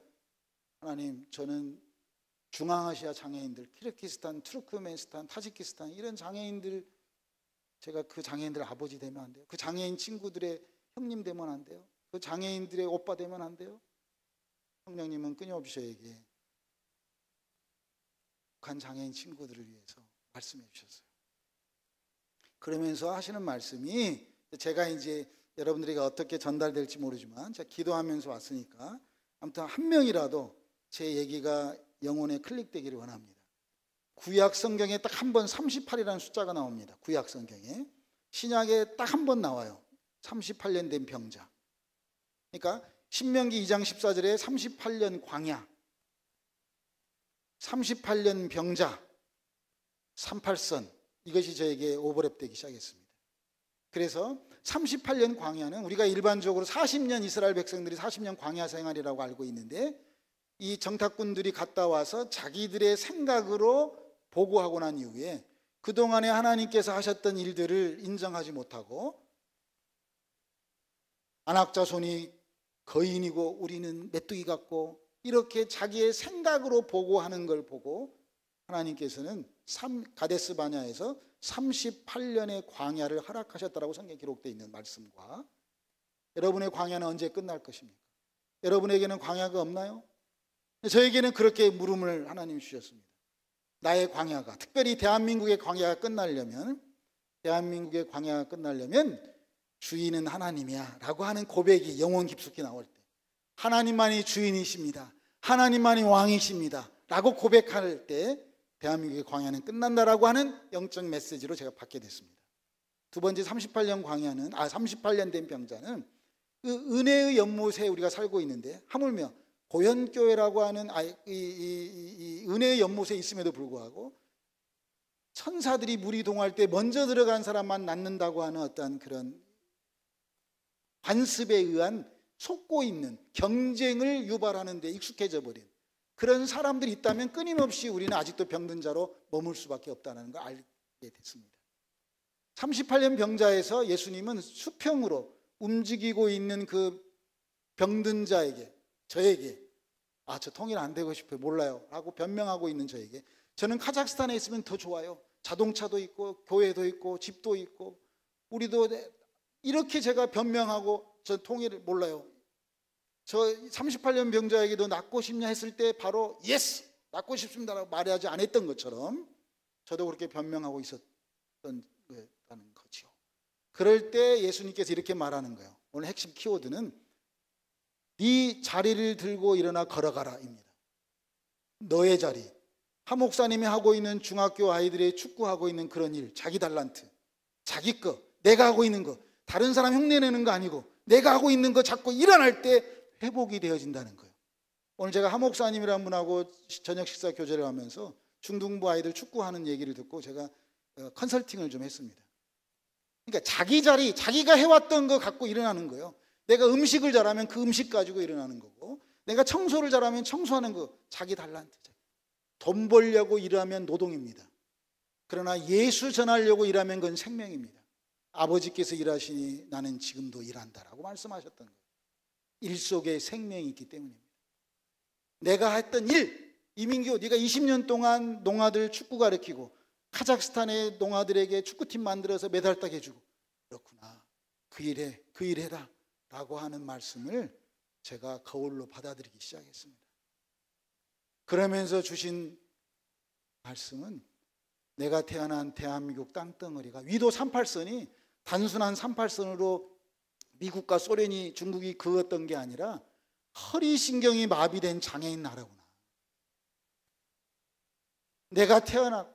하나님 저는 중앙아시아 장애인들 키르기스탄, 투르크메니스탄, 타지키스탄 이런 장애인들 제가 그 장애인들 아버지 되면 안 돼요? 그 장애인 친구들의 형님 되면 안 돼요? 그 장애인들의 오빠 되면 안 돼요? 성령님은 끊임없이 저에게 북한 장애인 친구들을 위해서 말씀해 주셨어요. 그러면서 하시는 말씀이 제가 이제 여러분들에게 어떻게 전달될지 모르지만 제가 기도하면서 왔으니까 아무튼 한 명이라도 제 얘기가 영혼에 클릭되기를 원합니다. 구약 성경에 딱 한 번 38이라는 숫자가 나옵니다. 구약 성경에. 신약에 딱 한 번 나와요. 38년 된 병자. 그러니까 신명기 2장 14절에 38년 광야, 38년 병자, 38선 이것이 저에게 오버랩되기 시작했습니다. 그래서 38년 광야는 우리가 일반적으로 40년 이스라엘 백성들이 40년 광야 생활이라고 알고 있는데 이 정탐꾼들이 갔다 와서 자기들의 생각으로 보고하고 난 이후에 그동안에 하나님께서 하셨던 일들을 인정하지 못하고 안악자손이 거인이고 우리는 메뚜기 같고 이렇게 자기의 생각으로 보고하는 걸 보고 하나님께서는 가데스 바냐에서 38년의 광야를 허락하셨다라고 성경에 기록되어 있는 말씀과 여러분의 광야는 언제 끝날 것입니까? 여러분에게는 광야가 없나요? 저에게는 그렇게 물음을 하나님이 주셨습니다. 나의 광야가, 특별히 대한민국의 광야가 끝나려면 주인은 하나님이야 라고 하는 고백이 영혼 깊숙이 나올 때 하나님만이 주인이십니다, 하나님만이 왕이십니다 라고 고백할 때 대한민국의 광야는 끝난다라고 하는 영적 메시지로 제가 받게 됐습니다. 두 번째 38년 된 병자는 그 은혜의 연못에 우리가 살고 있는데 하물며 고현교회라고 하는 이 은혜의 연못에 있음에도 불구하고 천사들이 물이 동할 때 먼저 들어간 사람만 낫는다고 하는 어떤 그런 관습에 의한 속고 있는 경쟁을 유발하는 데 익숙해져 버린 그런 사람들이 있다면 끊임없이 우리는 아직도 병든 자로 머물 수밖에 없다는 걸 알게 됐습니다. 38년 병자에서 예수님은 수평으로 움직이고 있는 그 병든 자에게, 저에게 저 통일 안 되고 싶어요, 몰라요 라고 변명하고 있는 저에게 저는 카자흐스탄에 있으면 더 좋아요, 자동차도 있고 교회도 있고 집도 있고 우리도 이렇게 제가 변명하고 저 통일을 몰라요, 저 38년 병자에게도 낫고 싶냐 했을 때 바로 예스 낫고 싶습니다라고 말하지 않았던 것처럼 저도 그렇게 변명하고 있었던 거죠. 그럴 때 예수님께서 이렇게 말하는 거예요. 오늘 핵심 키워드는 네 자리를 들고 일어나 걸어가라 입니다. 너의 자리, 하 목사님이 하고 있는 중학교 아이들의 축구하고 있는 그런 일, 자기 달란트, 자기 거, 내가 하고 있는 거, 다른 사람 흉내내는 거 아니고 내가 하고 있는 거 자꾸 일어날 때 회복이 되어진다는 거예요. 오늘 제가 하 목사님이라는 분하고 저녁 식사 교제를 하면서 중등부 아이들 축구하는 얘기를 듣고 제가 컨설팅을 좀 했습니다. 그러니까 자기 자리, 자기가 해왔던 거 갖고 일어나는 거예요. 내가 음식을 잘하면 그 음식 가지고 일어나는 거고, 내가 청소를 잘하면 청소하는 거, 자기 달란트. 돈 벌려고 일하면 노동입니다. 그러나 예수 전하려고 일하면 그건 생명입니다. 아버지께서 일하시니 나는 지금도 일한다라고 말씀하셨던 거예요. 일 속에 생명이 있기 때문입니다. 내가 했던 일, 이민규 네가 20년 동안 농아들 축구 가르치고 카자흐스탄의 농아들에게 축구팀 만들어서 메달 따게 해주고, 그렇구나, 그 일 해라 라고 하는 말씀을 제가 거울로 받아들이기 시작했습니다. 그러면서 주신 말씀은 내가 태어난 대한민국 땅덩어리가 위도 38선이 단순한 38선으로 미국과 소련이, 중국이 그었던 게 아니라 허리신경이 마비된 장애인 나라구나. 내가 태어났고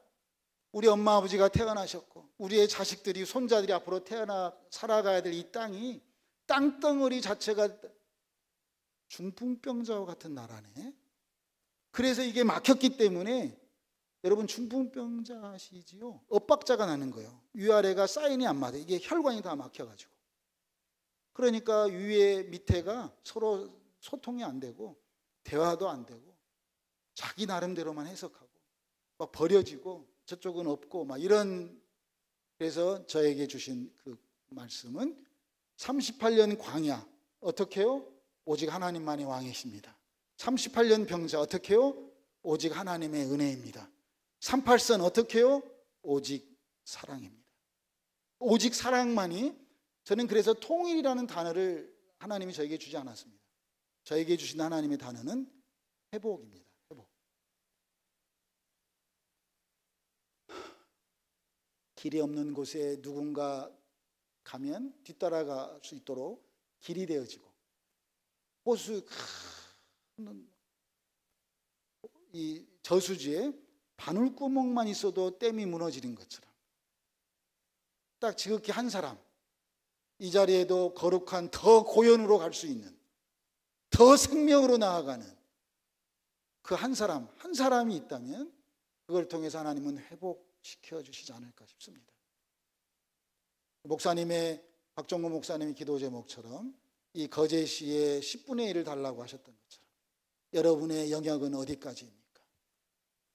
우리 엄마 아버지가 태어나셨고 우리의 자식들이, 손자들이 앞으로 살아가야 될 이 땅이, 땅덩어리 자체가 중풍병자와 같은 나라네. 그래서 이게 막혔기 때문에, 여러분 중풍병자 아시지요? 엇박자가 나는 거예요. 위아래가 사인이 안 맞아. 이게 혈관이 다 막혀가지고. 그러니까 위에 밑에가 서로 소통이 안 되고 대화도 안 되고 자기 나름대로만 해석하고 막 버려지고 저쪽은 없고 막 이런. 그래서 저에게 주신 그 말씀은 38년 광야 어떻게 해요? 오직 하나님만이 왕이십니다. 38년 병자 어떻게 해요? 오직 하나님의 은혜입니다. 38선 어떻게 해요? 오직 사랑입니다. 오직 사랑만이. 저는 그래서 통일이라는 단어를 하나님이 저에게 주지 않았습니다. 저에게 주신 하나님의 단어는 회복입니다. 회복. 길이 없는 곳에 누군가 가면 뒤따라갈 수 있도록 길이 되어지고, 호수 이 저수지에 바늘구멍만 있어도 댐이 무너지는 것처럼 딱 지극히 한 사람, 이 자리에도 거룩한 더 고연으로 갈 수 있는, 더 생명으로 나아가는 그 한 사람, 한 사람이 있다면 그걸 통해서 하나님은 회복시켜 주시지 않을까 싶습니다. 목사님의, 박정구 목사님의 기도 제목처럼 이 거제시에 10분의 1을 달라고 하셨던 것처럼 여러분의 영역은 어디까지입니까?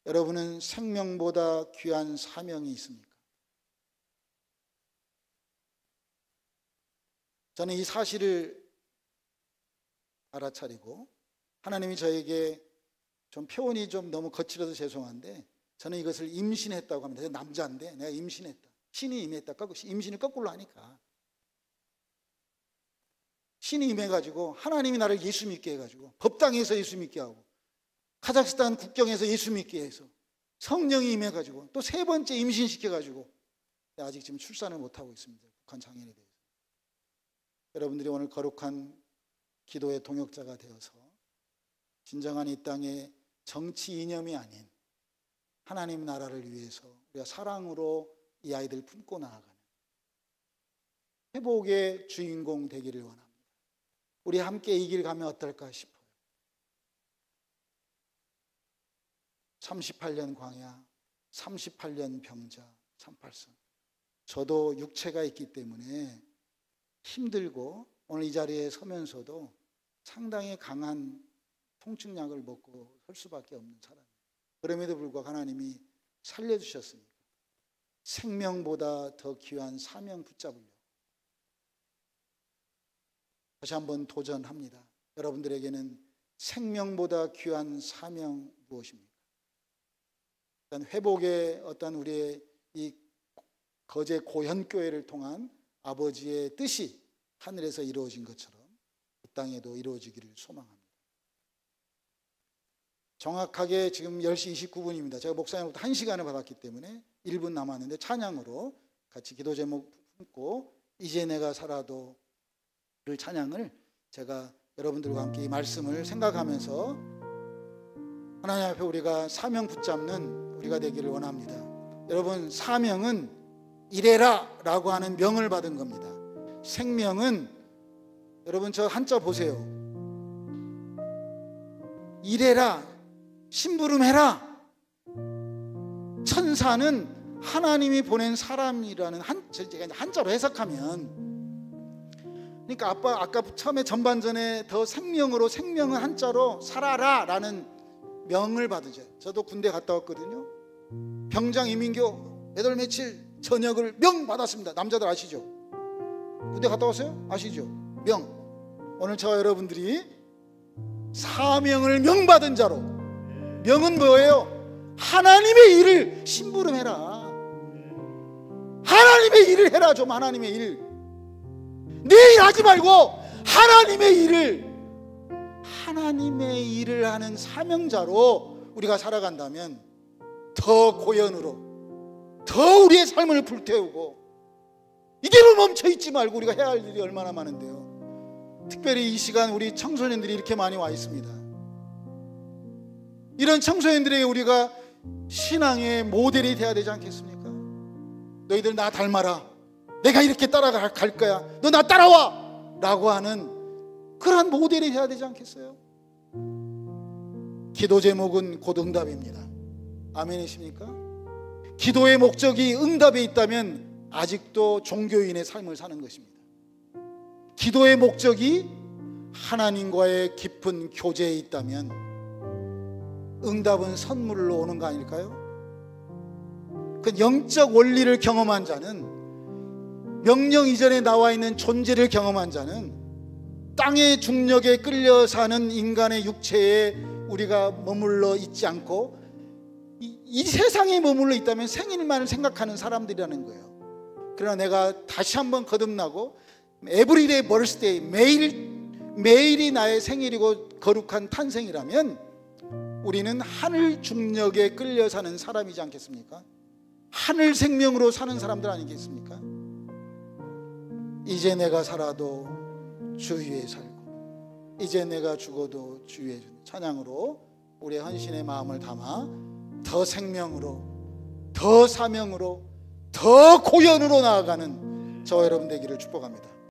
여러분은 생명보다 귀한 사명이 있습니까? 저는 이 사실을 알아차리고, 하나님이 저에게 좀 표현이 좀 너무 거칠어서 죄송한데, 저는 이것을 임신했다고 합니다. 내가 남자인데 내가 임신했다. 신이 임했다. 임신을 거꾸로 하니까. 신이 임해가지고 하나님이 나를 예수 믿게 해가지고, 법당에서 예수 믿게 하고, 카자흐스탄 국경에서 예수 믿게 해서 성령이 임해가지고 또 세 번째 임신시켜가지고 아직 지금 출산을 못하고 있습니다. 북한 장애인에 대해서. 여러분들이 오늘 거룩한 기도의 동역자가 되어서 진정한 이 땅의 정치 이념이 아닌 하나님 나라를 위해서 우리가 사랑으로 이 아이들 품고 나아가는 회복의 주인공 되기를 원합니다. 우리 함께 이 길 가면 어떨까 싶어요. 38년 광야, 38년 병자, 38선. 저도 육체가 있기 때문에 힘들고 오늘 이 자리에 서면서도 상당히 강한 통증약을 먹고 설 수밖에 없는 사람이에요. 그럼에도 불구하고 하나님이 살려주셨으니까 생명보다 더 귀한 사명 붙잡으려고 다시 한번 도전합니다. 여러분들에게는 생명보다 귀한 사명 무엇입니까? 일단 회복의 어떤 우리의 이 거제 고현교회를 통한 아버지의 뜻이 하늘에서 이루어진 것처럼 이 땅에도 이루어지기를 소망합니다. 정확하게 지금 10시 29분입니다. 제가 목사님으로부터 1시간을 받았기 때문에 1분 남았는데 찬양으로 같이 기도 제목 품고 이제 내가 살아도 그 찬양을 제가 여러분들과 함께 이 말씀을 생각하면서 하나님 앞에 우리가 사명 붙잡는 우리가 되기를 원합니다. 여러분, 사명은 이래라 라고 하는 명을 받은 겁니다. 생명은, 여러분 저 한자 보세요. 이래라, 심부름해라. 천사는 하나님이 보낸 사람이라는 한자로 해석하면, 그러니까 아까 처음에 전반전에 더 생명으로, 생명은 한자로 살아라 라는 명을 받으죠. 저도 군대 갔다 왔거든요. 병장 이민교 몇 월 며칠 저녁을 명 받았습니다. 남자들 아시죠? 군대 갔다 왔어요? 아시죠? 명. 오늘 저와 여러분들이 사명을 명받은 자로, 명은 뭐예요? 하나님의 일을 심부름해라. 하나님의 일을 해라. 좀 하나님의 일. 내 일 하지 말고 하나님의 일을 하는 사명자로 우리가 살아간다면 더 고연으로, 더 우리의 삶을 불태우고, 이대로 멈춰있지 말고 우리가 해야 할 일이 얼마나 많은데요. 특별히 이 시간 우리 청소년들이 이렇게 많이 와 있습니다. 이런 청소년들에게 우리가 신앙의 모델이 돼야 되지 않겠습니까? 너희들 나 닮아라, 내가 이렇게 따라갈 거야, 너 나 따라와 라고 하는 그러한 모델이 돼야 되지 않겠어요? 기도 제목은 곧 응답입니다. 아멘이십니까? 기도의 목적이 응답에 있다면 아직도 종교인의 삶을 사는 것입니다. 기도의 목적이 하나님과의 깊은 교제에 있다면 응답은 선물로 오는 거 아닐까요? 그 영적 원리를 경험한 자는, 명령 이전에 나와 있는 존재를 경험한 자는 땅의 중력에 끌려 사는 인간의 육체에 우리가 머물러 있지 않고 이 세상에 머물러 있다면 생일만을 생각하는 사람들이라는 거예요. 그러나 내가 다시 한번 거듭나고 에브리데이 버스데이, 매일이 나의 생일이고 거룩한 탄생이라면 우리는 하늘 중력에 끌려 사는 사람이지 않겠습니까? 하늘 생명으로 사는 사람들 아니겠습니까? 이제 내가 살아도 주 위에 살고, 이제 내가 죽어도 주 위에. 찬양으로 우리의 헌신의 마음을 담아 더 생명으로, 더 사명으로, 더 고연으로 나아가는 저와 여러분 되기를 축복합니다.